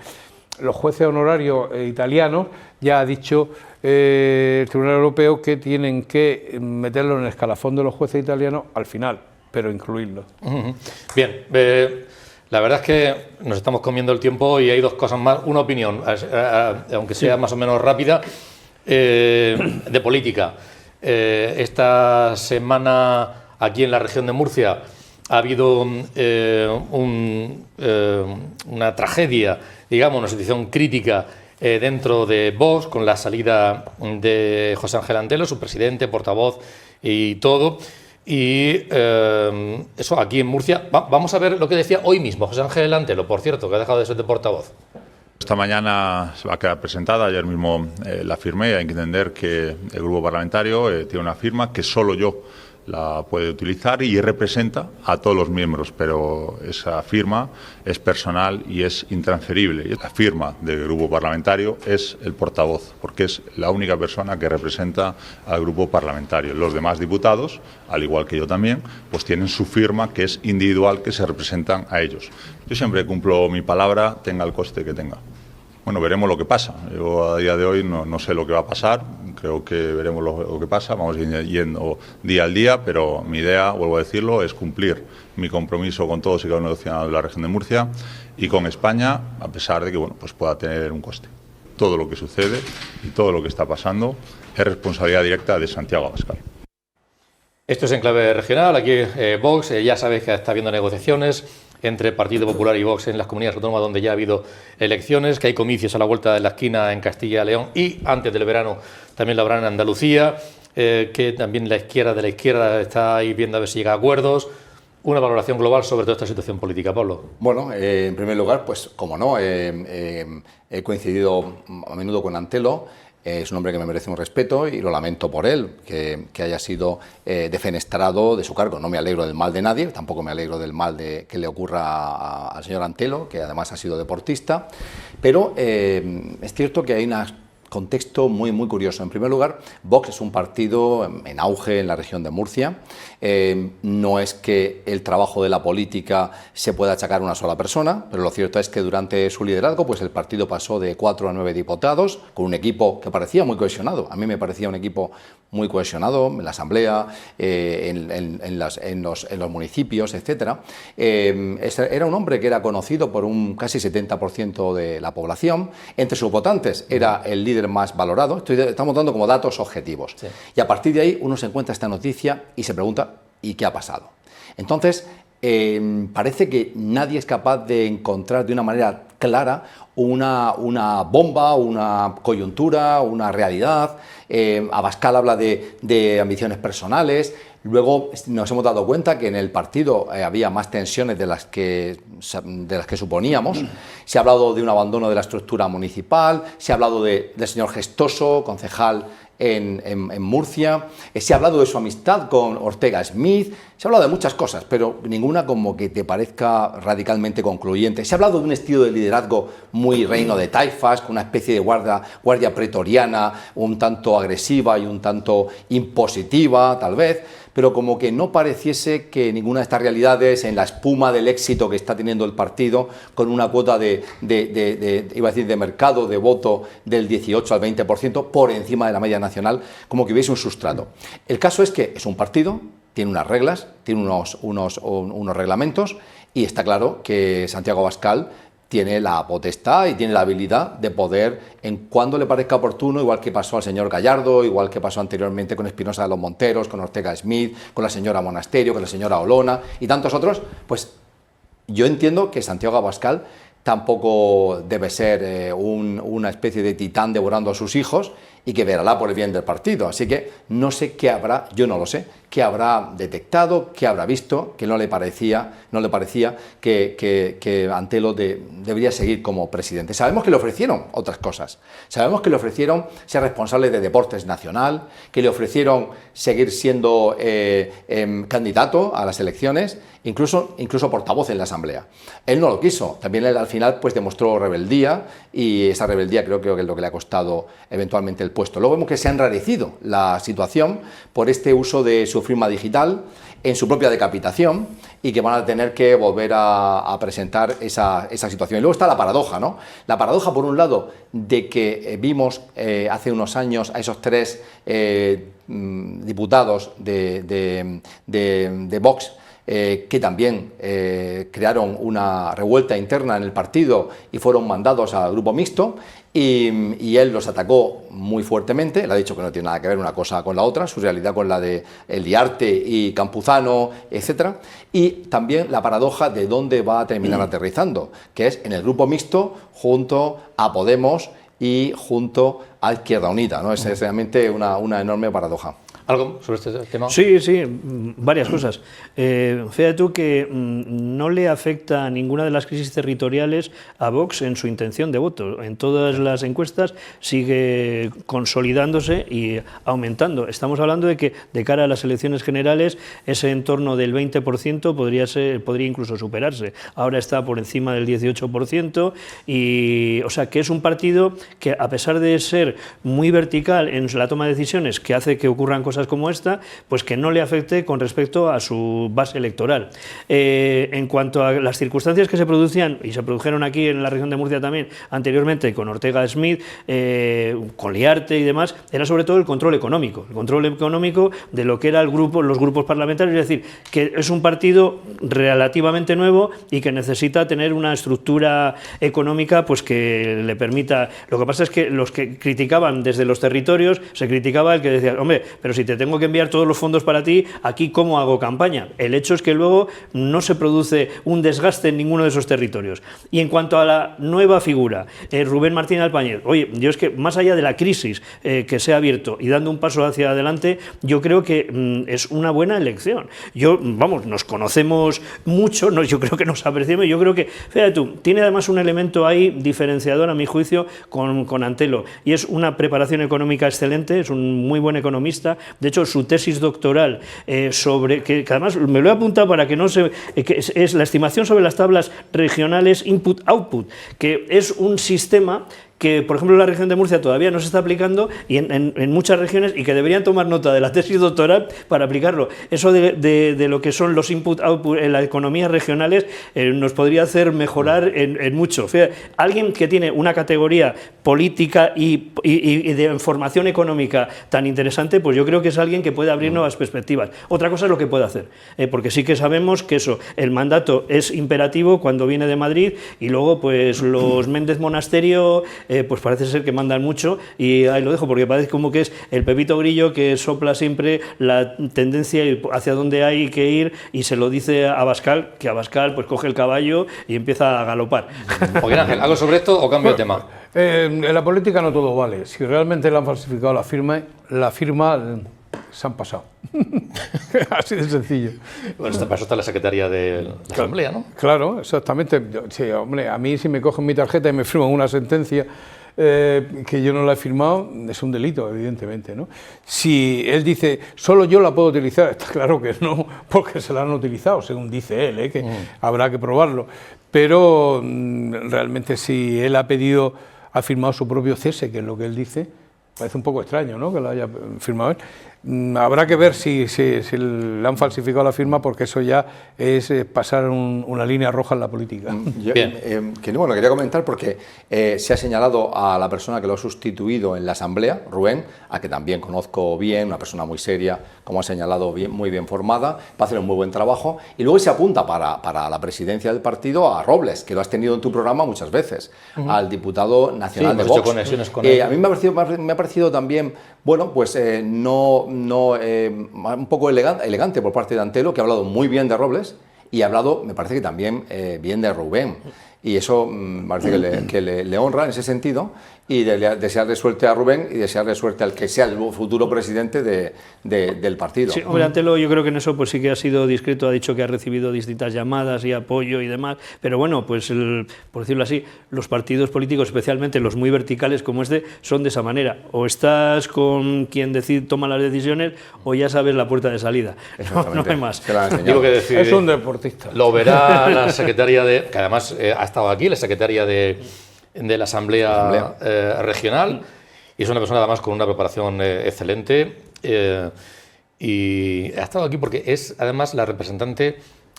Los jueces honorarios italianos, ya ha dicho el Tribunal Europeo que tienen que meterlo en el escalafón de los jueces italianos al final, pero incluirlos. Bien, La verdad es que nos estamos comiendo el tiempo y hay dos cosas más. Una opinión, aunque sea más o menos rápida, de política. Esta semana aquí en la región de Murcia ha habido una tragedia, digamos, una situación crítica dentro de Vox, con la salida de José Ángel Antelo, su presidente, portavoz y todo. Y eso aquí en Murcia. Vamos a ver lo que decía hoy mismo José Ángel Antelo, por cierto, que ha dejado de ser de portavoz. Esta mañana se va a quedar presentada, ayer mismo la firmé. Hay que entender que el grupo parlamentario tiene una firma que solo yo la puede utilizar y representa a todos los miembros, pero esa firma es personal y es intransferible. La firma del grupo parlamentario es el portavoz, porque es la única persona que representa al grupo parlamentario. Los demás diputados, al igual que yo también, pues tienen su firma que es individual, que se representan a ellos. Yo siempre cumplo mi palabra, tenga el coste que tenga. Bueno, veremos lo que pasa. Yo a día de hoy no sé lo que va a pasar, creo que veremos lo que pasa, vamos yendo día al día, pero mi idea, vuelvo a decirlo, es cumplir mi compromiso con todos y cada uno de los ciudadanos de la región de Murcia y con España, a pesar de que bueno, pues pueda tener un coste. Todo lo que sucede y todo lo que está pasando es responsabilidad directa de Santiago Abascal. Esto es en clave regional, aquí Vox, ya sabéis que está habiendo negociaciones entre Partido Popular y Vox en las comunidades autónomas donde ya ha habido elecciones, que hay comicios a la vuelta de la esquina en Castilla y León y antes del verano también lo habrá en Andalucía, que también la izquierda de la izquierda está ahí viendo a ver si llega a acuerdos. Una valoración global sobre toda esta situación política, Pablo. Bueno, en primer lugar, pues como no, he coincidido a menudo con Antelo. Es un hombre que me merece un respeto y lo lamento por él, que haya sido defenestrado de su cargo. No me alegro del mal de nadie, tampoco me alegro del mal que le ocurra al señor Antelo, que además ha sido deportista, pero es cierto que hay un contexto muy curioso. En primer lugar, Vox es un partido en auge en la región de Murcia. No es que el trabajo de la política se pueda achacar a una sola persona, pero lo cierto es que durante su liderazgo pues el partido pasó de 4 a 9 diputados, con un equipo que parecía muy cohesionado. A mí me parecía un equipo muy cohesionado en la Asamblea, en los municipios, etc. Era un hombre que era conocido por un casi 70% de la población. Entre sus votantes era el líder más valorado. Estamos dando como datos objetivos. Sí. Y a partir de ahí uno se encuentra esta noticia y se pregunta ¿y qué ha pasado? Entonces, parece que nadie es capaz de encontrar de una manera clara una bomba, una coyuntura, una realidad. Abascal habla de ambiciones personales. Luego nos hemos dado cuenta que en el partido había más tensiones de las que suponíamos. Se ha hablado de un abandono de la estructura municipal, se ha hablado del señor Gestoso, concejal en Murcia, se ha hablado de su amistad con Ortega Smith, se ha hablado de muchas cosas, pero ninguna como que te parezca radicalmente concluyente. Se ha hablado de un estilo de liderazgo muy reino de taifas, con una especie de guardia pretoriana, un tanto agresiva y un tanto impositiva, tal vez, pero como que no pareciese que ninguna de estas realidades, en la espuma del éxito que está teniendo el partido, con una cuota iba a decir de mercado, de voto del 18 al 20%, por encima de la media nacional, como que hubiese un sustrato. El caso es que es un partido, tiene unas reglas, tiene unos reglamentos, y está claro que Santiago Abascal tiene la potestad y tiene la habilidad de poder, en cuando le parezca oportuno, igual que pasó al señor Gallardo, igual que pasó anteriormente con Espinosa de los Monteros, con Ortega Smith, con la señora Monasterio, con la señora Olona y tantos otros, pues yo entiendo que Santiago Abascal tampoco debe ser una especie de titán devorando a sus hijos y que verá por el bien del partido. Así que no sé qué habrá, yo no lo sé, qué habrá detectado, qué habrá visto, que no le parecía que Antelo debería seguir como presidente. Sabemos que le ofrecieron otras cosas. Sabemos que le ofrecieron ser responsable de Deportes Nacional, que le ofrecieron seguir siendo candidato a las elecciones, incluso portavoz en la Asamblea. Él no lo quiso. También él al final pues demostró rebeldía y esa rebeldía creo que es lo que le ha costado eventualmente el puesto. Luego vemos que se ha enrarecido la situación por este uso de su firma digital en su propia decapitación y que van a tener que volver a presentar esa situación. Y luego está la paradoja, ¿no? La paradoja, por un lado, de que vimos hace unos años a esos 3 diputados de Vox que también crearon una revuelta interna en el partido y fueron mandados al grupo mixto, y él los atacó muy fuertemente. Le ha dicho que no tiene nada que ver una cosa con la otra, su realidad con la de Eldiarte y Campuzano, etcétera. Y también la paradoja de dónde va a terminar aterrizando, que es en el grupo mixto junto a Podemos y junto a Izquierda Unida, ¿no? Es realmente una enorme paradoja. ¿Algo sobre este tema? Sí, varias cosas. Fíjate tú que no le afecta a ninguna de las crisis territoriales a Vox en su intención de voto. En todas las encuestas sigue consolidándose y aumentando. Estamos hablando de que de cara a las elecciones generales ese entorno del 20% podría incluso superarse. Ahora está por encima del 18%, y o sea que es un partido que, a pesar de ser muy vertical en la toma de decisiones, que hace que ocurran cosas como esta, pues que no le afecte con respecto a su base electoral. En cuanto a las circunstancias que se producían, y se produjeron aquí en la región de Murcia también anteriormente, con Ortega Smith, con Liarte y demás, era sobre todo el control económico de lo que era los grupos parlamentarios. Es decir, que es un partido relativamente nuevo y que necesita tener una estructura económica pues que le permita. Lo que pasa es que los que criticaban desde los territorios, se criticaba el que decía, hombre, pero si te tengo que enviar todos los fondos para ti, aquí ¿cómo hago campaña? El hecho es que luego no se produce un desgaste en ninguno de esos territorios. Y en cuanto a la nueva figura, Rubén Martín Alpañez, oye, yo es que más allá de la crisis que se ha abierto y dando un paso hacia adelante, yo creo que es una buena elección. Nos conocemos mucho, yo creo que nos apreciamos, yo creo que, fíjate tú, tiene además un elemento ahí diferenciador a mi juicio con Antelo, y es una preparación económica excelente, es un muy buen economista. De hecho, su tesis doctoral que además me lo he apuntado para que no se... que es la estimación sobre las tablas regionales input-output, que es un sistema que, por ejemplo, en la región de Murcia todavía no se está aplicando, y en muchas regiones, y que deberían tomar nota de la tesis doctoral para aplicarlo. Eso de lo que son los input-output en las economías regionales nos podría hacer mejorar en mucho. Fíjate, alguien que tiene una categoría política y de formación económica tan interesante, pues yo creo que es alguien que puede abrir nuevas perspectivas. Otra cosa es lo que puede hacer, porque sí que sabemos que el mandato es imperativo cuando viene de Madrid, y luego pues los Méndez Monasterio pues parece ser que mandan mucho, y ahí lo dejo, porque parece como que es el Pepito Grillo que sopla siempre la tendencia hacia dónde hay que ir, y se lo dice a Abascal, que Abascal pues coge el caballo y empieza a galopar. Miguel Ángel, ¿algo sobre esto o cambio de tema? En la política no todo vale. Si realmente le han falsificado la firma se han pasado. Así de sencillo. Bueno, para eso está la secretaria de la Asamblea, ¿no? Claro, exactamente. Sí, hombre, a mí si me cogen mi tarjeta y me firman una sentencia que yo no la he firmado, es un delito, evidentemente, ¿no? Si él dice, solo yo la puedo utilizar, está claro que no, porque se la han utilizado, según dice él, que habrá que probarlo. Pero realmente si él ha firmado su propio cese, que es lo que él dice, parece un poco extraño, ¿no?, que lo haya firmado él. Habrá que ver si le han falsificado la firma, porque eso ya es pasar una línea roja en la política. Quería comentar porque se ha señalado a la persona que lo ha sustituido en la Asamblea, Rubén, a que también conozco bien, una persona muy seria, como ha señalado, muy bien formada, va a hacer un muy buen trabajo, y luego se apunta para la presidencia del partido a Robles, que lo has tenido en tu programa muchas veces, al diputado nacional de Vox. Conexiones con él. A mí me ha parecido también, bueno, pues un poco elegante por parte de Antelo, que ha hablado muy bien de Robles y ha hablado, me parece que también bien de Rubén. Y eso parece que le honra en ese sentido, y desearle suerte a Rubén y desearle suerte al que sea el futuro presidente del partido. Sí, hombre, Antelo yo creo que en eso pues sí que ha sido discreto, ha dicho que ha recibido distintas llamadas y apoyo y demás, pero bueno, pues por decirlo así, los partidos políticos, especialmente los muy verticales como este, son de esa manera. O estás con quien toma las decisiones, o ya sabes la puerta de salida. No hay más. Digo que es un deportista. Lo verá la secretaria que además ha estado aquí, la secretaria de la Asamblea Regional, y es una persona además con una preparación excelente, y ha estado aquí porque es además la representante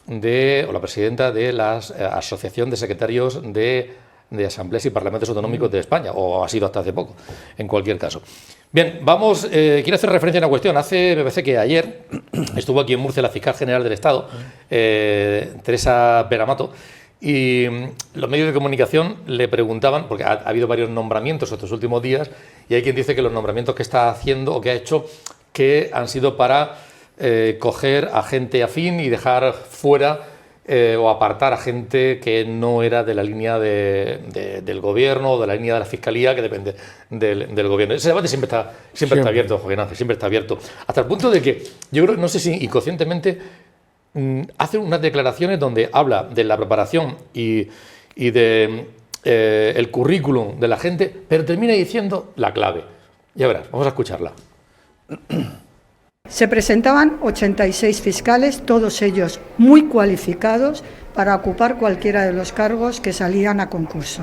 o la presidenta de la Asociación de Secretarios de de asambleas y parlamentos autonómicos de España, o ha sido hasta hace poco, en cualquier caso. Bien, vamos, quiero hacer referencia a una cuestión. Me parece que ayer estuvo aquí en Murcia la fiscal general del Estado, Teresa Peramato, y los medios de comunicación le preguntaban, porque ha habido varios nombramientos estos últimos días, y hay quien dice que los nombramientos que está haciendo o que ha hecho que han sido para coger a gente afín y dejar fuera o apartar a gente que no era de la línea del gobierno o de la línea de la fiscalía que depende del gobierno. Ese debate siempre está abierto, Joaquín Ángel, siempre está abierto. Hasta el punto de que yo creo, no sé si inconscientemente hace unas declaraciones donde habla de la preparación y de el currículum de la gente, pero termina diciendo la clave. Ya verás, vamos a escucharla. Se presentaban 86 fiscales, todos ellos muy cualificados para ocupar cualquiera de los cargos que salían a concurso.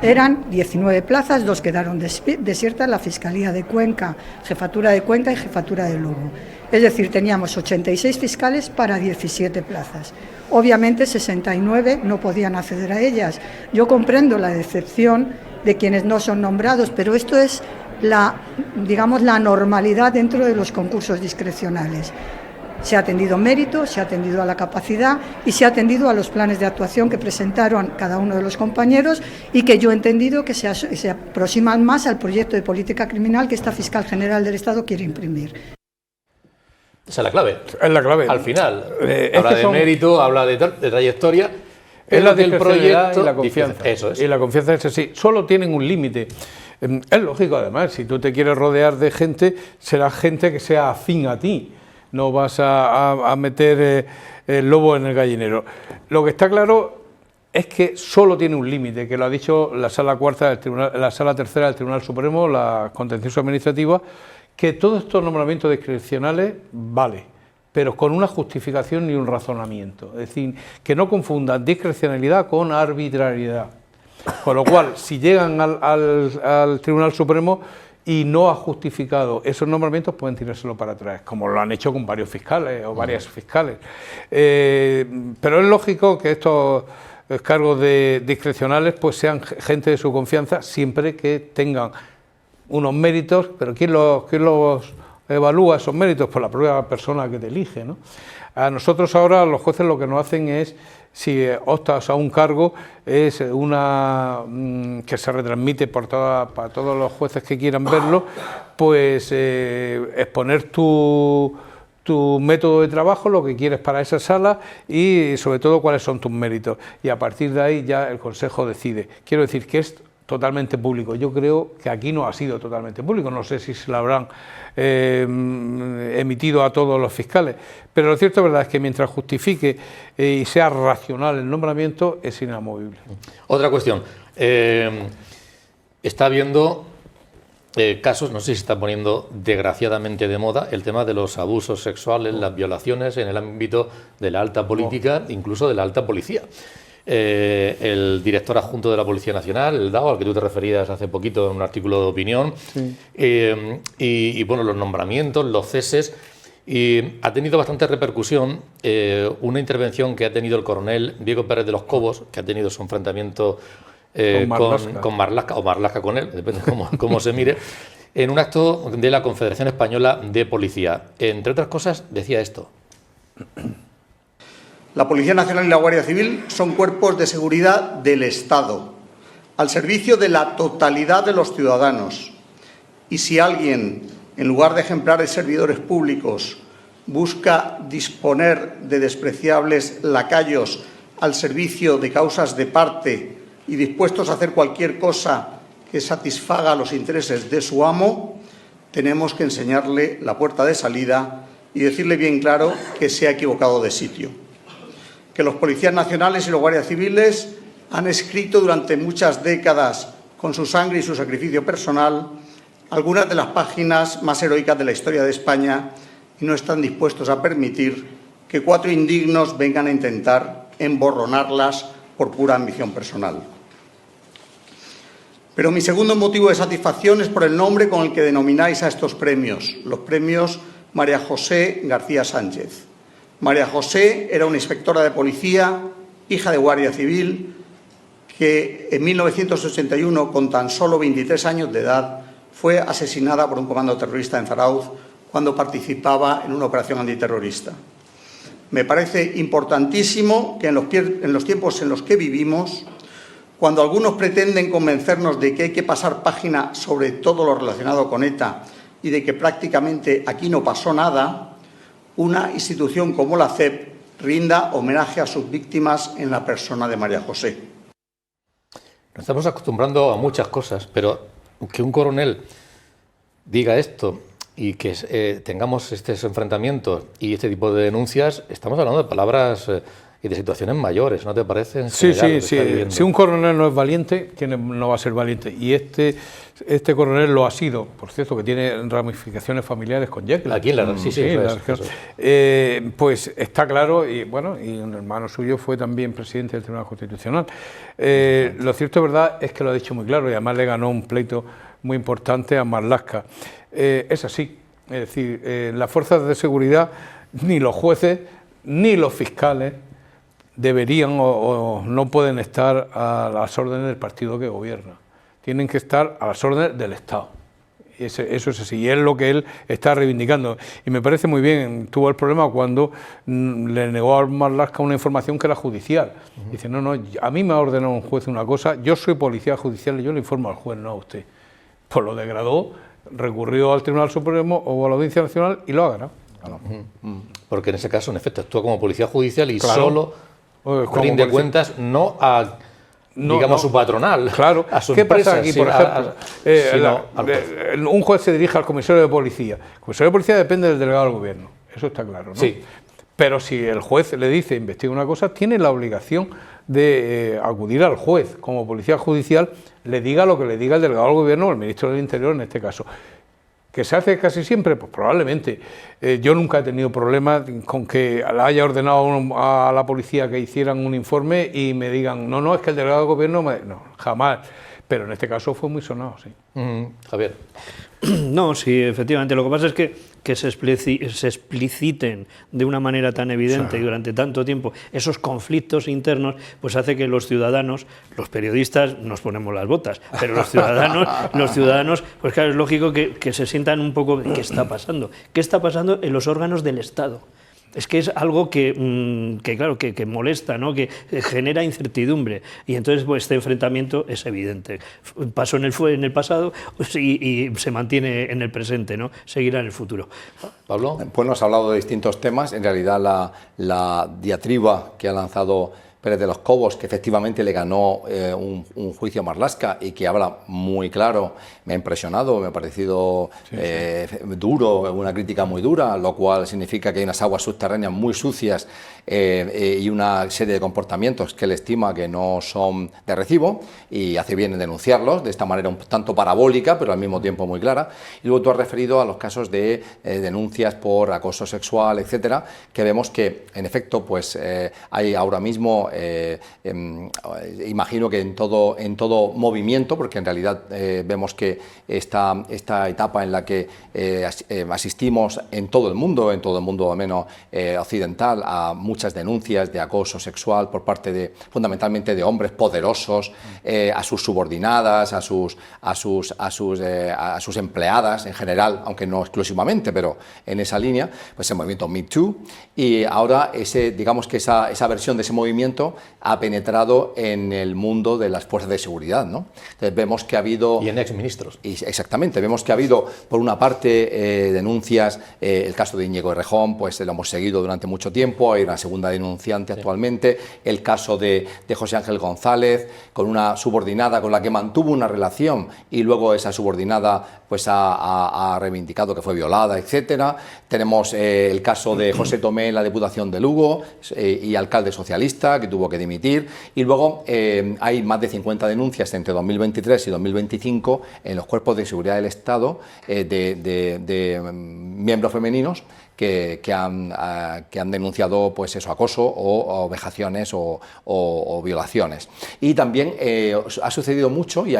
Eran 19 plazas, 2 quedaron desiertas, la Fiscalía de Cuenca, Jefatura de Cuenca y Jefatura de Lugo. Es decir, teníamos 86 fiscales para 17 plazas. Obviamente 69 no podían acceder a ellas. Yo comprendo la decepción de quienes no son nombrados, pero esto es la normalidad dentro de los concursos discrecionales. Se ha atendido mérito, se ha atendido a la capacidad y se ha atendido a los planes de actuación que presentaron cada uno de los compañeros y que yo he entendido que se aproximan más al proyecto de política criminal que esta fiscal general del Estado quiere imprimir. Esa es la clave. Es la clave. Al final, habla de mérito, habla de trayectoria. Es la discrecionalidad y la confianza. Eso es. Y la confianza es así. Solo tienen un límite. Es lógico, además, si tú te quieres rodear de gente, será gente que sea afín a ti. No vas a meter el lobo en el gallinero. Lo que está claro es que solo tiene un límite, que lo ha dicho la sala cuarta del tribunal, la sala tercera del Tribunal Supremo, la contencioso administrativa, que todos estos nombramientos discrecionales vale, pero con una justificación y un razonamiento. Es decir, que no confundan discrecionalidad con arbitrariedad. Con lo cual, si llegan al Tribunal Supremo y no ha justificado esos nombramientos, pueden tirárselo para atrás, como lo han hecho con varios fiscales o varias fiscales. Pero es lógico que estos cargos discrecionales pues sean gente de su confianza, siempre que tengan unos méritos. Pero ¿quién los evalúa esos méritos? Pues la propia persona que te elige, ¿no? A nosotros ahora los jueces lo que nos hacen es, si optas a un cargo, es una que se retransmite para todos los jueces que quieran verlo, pues exponer tu método de trabajo, lo que quieres para esa sala y sobre todo cuáles son tus méritos. Y a partir de ahí ya el Consejo decide. Quiero decir que es totalmente público. Yo creo que aquí no ha sido totalmente público, no sé si se lo habrán emitido a todos los fiscales, pero lo cierto es que mientras justifique y sea racional el nombramiento, es inamovible. Otra cuestión, está habiendo casos, no sé si se está poniendo desgraciadamente de moda el tema de los abusos sexuales, las violaciones en el ámbito de la alta política, incluso de la alta policía. El director adjunto de la Policía Nacional, el DAO, al que tú te referías hace poquito en un artículo de opinión, sí. Y bueno, los nombramientos, los ceses, y ha tenido bastante repercusión una intervención que ha tenido el coronel Diego Pérez de los Cobos, que ha tenido su enfrentamiento con Marlaska, o Marlaska con él, depende cómo se mire, en un acto de la Confederación Española de Policía. Entre otras cosas, decía esto. La Policía Nacional y la Guardia Civil son cuerpos de seguridad del Estado, al servicio de la totalidad de los ciudadanos. Y si alguien, en lugar de ejemplares servidores públicos, busca disponer de despreciables lacayos al servicio de causas de parte y dispuestos a hacer cualquier cosa que satisfaga los intereses de su amo, tenemos que enseñarle la puerta de salida y decirle bien claro que se ha equivocado de sitio. Que los policías nacionales y los guardias civiles han escrito durante muchas décadas, con su sangre y su sacrificio personal, algunas de las páginas más heroicas de la historia de España y no están dispuestos a permitir que 4 indignos vengan a intentar emborronarlas por pura ambición personal. Pero mi segundo motivo de satisfacción es por el nombre con el que denomináis a estos premios, los premios María José García Sánchez. María José era una inspectora de policía, hija de guardia civil, que en 1981, con tan solo 23 años de edad, fue asesinada por un comando terrorista en Zarauz cuando participaba en una operación antiterrorista. Me parece importantísimo que en los tiempos en los que vivimos, cuando algunos pretenden convencernos de que hay que pasar página sobre todo lo relacionado con ETA y de que prácticamente aquí no pasó nada, una institución como la CEP rinda homenaje a sus víctimas en la persona de María José. Nos estamos acostumbrando a muchas cosas, pero que un coronel diga esto y que tengamos estos enfrentamientos y este tipo de denuncias, estamos hablando de palabras y de situaciones mayores, ¿no te parece? Sí. Si un coronel no es valiente, ¿quién no va a ser valiente? Y este coronel lo ha sido, por cierto, que tiene ramificaciones familiares con Jekyll. Aquí en la región. Pues está claro, y bueno, y un hermano suyo fue también presidente del Tribunal Constitucional. Lo cierto, verdad, es que lo ha dicho muy claro y además le ganó un pleito muy importante a Marlaska. Es así, es decir, las fuerzas de seguridad, ni los jueces, ni los fiscales deberían o no pueden estar a las órdenes del partido que gobierna. Tienen que estar a las órdenes del Estado. Eso es así, y es lo que él está reivindicando. Y me parece muy bien, tuvo el problema cuando le negó a Marlaska una información que era judicial. Dice, no, a mí me ha ordenado un juez una cosa, yo soy policía judicial y yo le informo al juez, no a usted. Pues lo degradó, recurrió al Tribunal Supremo o a la Audiencia Nacional y lo ha ganado. Porque en ese caso, en efecto, actúa como policía judicial y solo rinde cuentas no a... digamos, su patronal, claro. A su ¿Qué empresa, pasa aquí, por ejemplo? Un juez se dirige al comisario de policía. El comisario de policía depende del delegado del gobierno, eso está claro, ¿no? Sí. Pero si el juez le dice, investiga una cosa, tiene la obligación de acudir al juez, como policía judicial, le diga lo que le diga el delegado del gobierno o el ministro del Interior en este caso. ¿Que se hace casi siempre? Pues probablemente. Yo nunca he tenido problemas con que le haya ordenado a la policía que hicieran un informe y me digan, no, es que el delegado del gobierno... No, jamás. Pero en este caso fue muy sonado, sí. Javier. No, sí, efectivamente. Lo que pasa es que se expliciten de una manera tan evidente y durante tanto tiempo esos conflictos internos, pues hace que los ciudadanos, los periodistas, nos ponemos las botas, pero los ciudadanos, pues claro, es lógico que se sientan un poco, ¿qué está pasando? ¿Qué está pasando en los órganos del Estado? Es que es algo que molesta, ¿no? Que genera incertidumbre. Y entonces pues, este enfrentamiento es evidente. Pasó en el pasado y se mantiene en el presente, ¿no? Seguirá en el futuro. Pablo. Pues nos ha hablado de distintos temas. En realidad la diatriba que ha lanzado Pérez de los Cobos, que efectivamente le ganó un juicio a Marlaska y que habla muy claro, me ha impresionado, me ha parecido duro, una crítica muy dura, lo cual significa que hay unas aguas subterráneas muy sucias y una serie de comportamientos que él estima que no son de recibo y hace bien en denunciarlos de esta manera un tanto parabólica, pero al mismo tiempo muy clara. Y luego tú has referido a los casos de denuncias por acoso sexual, etcétera, que vemos que en efecto pues hay ahora mismo imagino que en todo movimiento, porque en realidad vemos que esta etapa en la que asistimos en todo el mundo al menos occidental, a muchas denuncias de acoso sexual por parte fundamentalmente de hombres poderosos a sus subordinadas, a sus empleadas en general, aunque no exclusivamente, pero en esa línea, pues el movimiento Me Too, y ahora digamos que esa versión de ese movimiento ha penetrado en el mundo de las fuerzas de seguridad, ¿no? Entonces vemos que ha habido... Y en exministros. Exactamente, vemos que ha habido, por una parte, denuncias, el caso de Íñigo Errejón, pues lo hemos seguido durante mucho tiempo, hay una segunda denunciante actualmente, el caso de José Ángel González, con una subordinada con la que mantuvo una relación y luego esa subordinada pues ha reivindicado que fue violada, etcétera. Tenemos el caso de José Tomé en la Diputación de Lugo y alcalde socialista, que tuvo que dimitir, y luego hay más de 50 denuncias entre 2023 y 2025 en los cuerpos de seguridad del Estado de miembros femeninos que han denunciado pues eso, acoso o vejaciones o violaciones. Y también ha sucedido mucho, y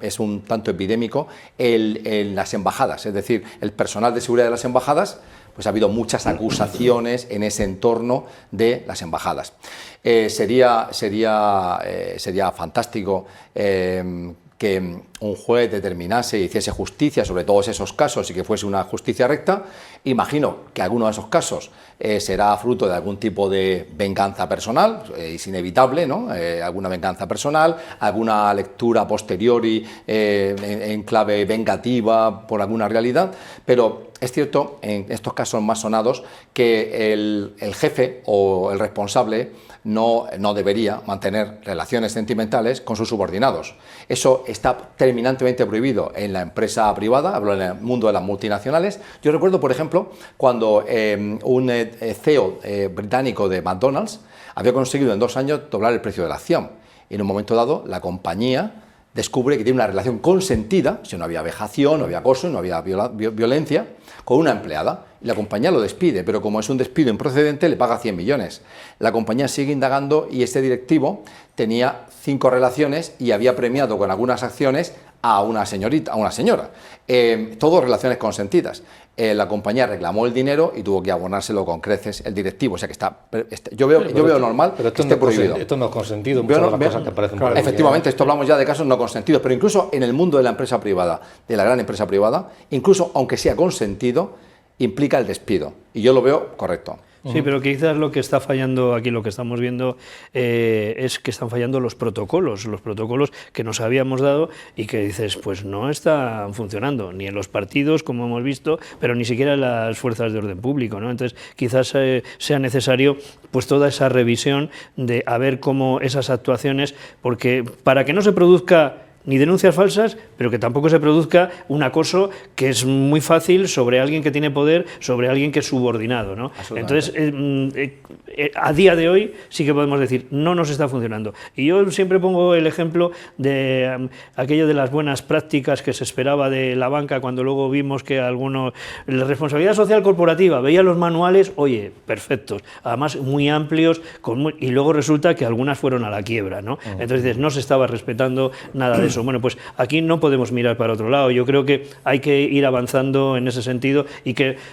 es un tanto epidémico, en las embajadas, es decir, el personal de seguridad de las embajadas pues ha habido muchas acusaciones en ese entorno de las embajadas. Sería fantástico que un juez determinase y hiciese justicia sobre todos esos casos y que fuese una justicia recta. Imagino que alguno de esos casos será fruto de algún tipo de venganza personal, es inevitable, ¿no? Alguna venganza personal, alguna lectura posteriori en clave vengativa por alguna realidad, pero es cierto, en estos casos más sonados, que el jefe o el responsable no debería mantener relaciones sentimentales con sus subordinados. Eso está terminantemente prohibido en la empresa privada, hablo en el mundo de las multinacionales. Yo recuerdo, por ejemplo, cuando un CEO británico de McDonald's había conseguido en 2 años doblar el precio de la acción. Y en un momento dado, la compañía descubre que tiene una relación consentida, si no había vejación, no había acoso, no había violencia, con una empleada. Y la compañía lo despide, pero como es un despido improcedente, le paga 100 millones. La compañía sigue indagando y este directivo tenía 5 relaciones y había premiado con algunas acciones a una señora. Todo relaciones consentidas. La compañía reclamó el dinero y tuvo que abonárselo con creces el directivo. O sea que yo veo normal pero que esté prohibido. Esto no es consentido, muchas de las cosas que aparecen por ahí. Efectivamente, esto hablamos ya de casos no consentidos, pero incluso en el mundo de la empresa privada, de la gran empresa privada, incluso aunque sea consentido, implica el despido. Y yo lo veo correcto. Sí, pero quizás lo que está fallando aquí, lo que estamos viendo, es que están fallando los protocolos que nos habíamos dado y que dices, pues no están funcionando, ni en los partidos, como hemos visto, pero ni siquiera en las fuerzas de orden público, ¿no? Entonces, quizás sea necesario pues toda esa revisión de a ver cómo esas actuaciones, porque para que no se produzca ni denuncias falsas, pero que tampoco se produzca un acoso que es muy fácil sobre alguien que tiene poder, sobre alguien que es subordinado, ¿no? Entonces, a día de hoy sí que podemos decir, no nos está funcionando. Y yo siempre pongo el ejemplo de aquello de las buenas prácticas que se esperaba de la banca cuando luego vimos que algunos... La responsabilidad social corporativa, veía los manuales, oye, perfectos, además muy amplios, y luego resulta que algunas fueron a la quiebra, ¿no? Entonces dices, no se estaba respetando nada de eso. Bueno, pues aquí no podemos mirar para otro lado. Yo creo que hay que ir avanzando en ese sentido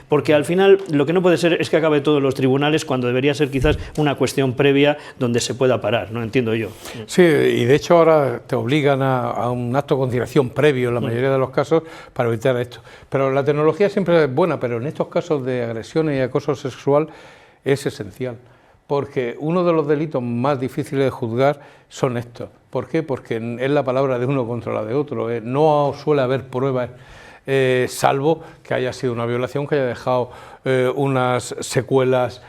porque al final lo que no puede ser es que acabe todos los tribunales cuando debería ser quizás una cuestión previa donde se pueda parar, ¿no? Entiendo yo. Sí, y de hecho ahora te obligan a un acto de conciliación previo en la mayoría de los casos para evitar esto. Pero la tecnología siempre es buena, pero en estos casos de agresiones y acoso sexual es esencial. Porque uno de los delitos más difíciles de juzgar son estos. ¿Por qué? Porque es la palabra de uno contra la de otro. No suele haber pruebas, salvo que haya sido una violación, que haya dejado unas secuelas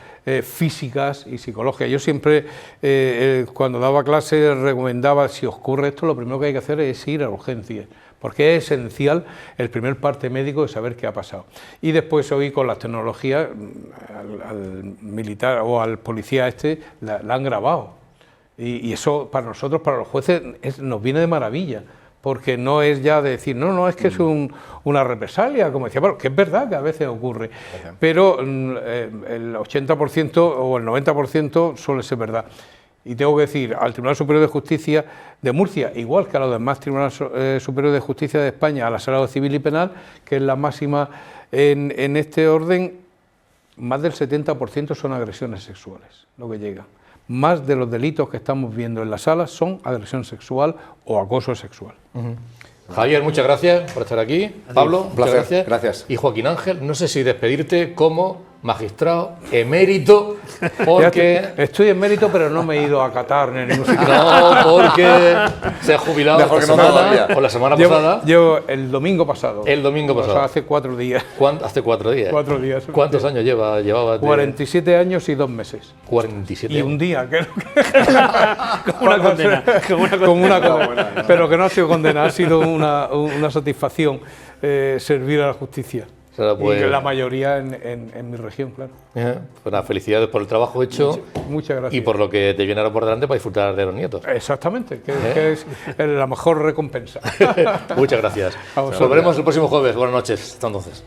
físicas y psicológicas. Yo siempre, cuando daba clase, recomendaba, si ocurre esto, lo primero que hay que hacer es ir a urgencias, porque es esencial el primer parte médico de saber qué ha pasado. Y después hoy con las tecnologías, al militar o al policía la han grabado. Y eso para nosotros, para los jueces, nos viene de maravilla, porque no es ya de decir, no, es que es una represalia, como decía, bueno, que es verdad que a veces ocurre, pero el 80% o el 90% suele ser verdad. Y tengo que decir, al Tribunal Superior de Justicia de Murcia, igual que a los demás Tribunales Superiores de Justicia de España, a la Sala Civil y Penal, que es la máxima en este orden, más del 70% son agresiones sexuales, lo que llega. Más de los delitos que estamos viendo en la sala son agresión sexual o acoso sexual. Javier, muchas gracias por estar aquí. Pablo, muchas gracias. Y Joaquín Ángel, no sé si despedirte como magistrado emérito, porque... Estoy emérito, pero no me he ido a Qatar ni a ningún sitio. No, porque se ha jubilado la semana pasada. Llevo el domingo pasado. El domingo pasado. O sea, hace 4 días. Hace 4 días. 4 días. ¿Cuántos años llevaba? 47 años y 2 meses. 47 y un día. Como una condena. Como una condena. Pero que no ha sido condena, ha sido una satisfacción servir a la justicia. Pues, y la mayoría en mi región, claro. Pues nada, felicidades por el trabajo hecho. Muchas gracias. Y por lo que te viene ahora por delante para disfrutar de los nietos. Exactamente, que es la mejor recompensa. Muchas gracias. Nos veremos el próximo jueves. Buenas noches. Hasta entonces.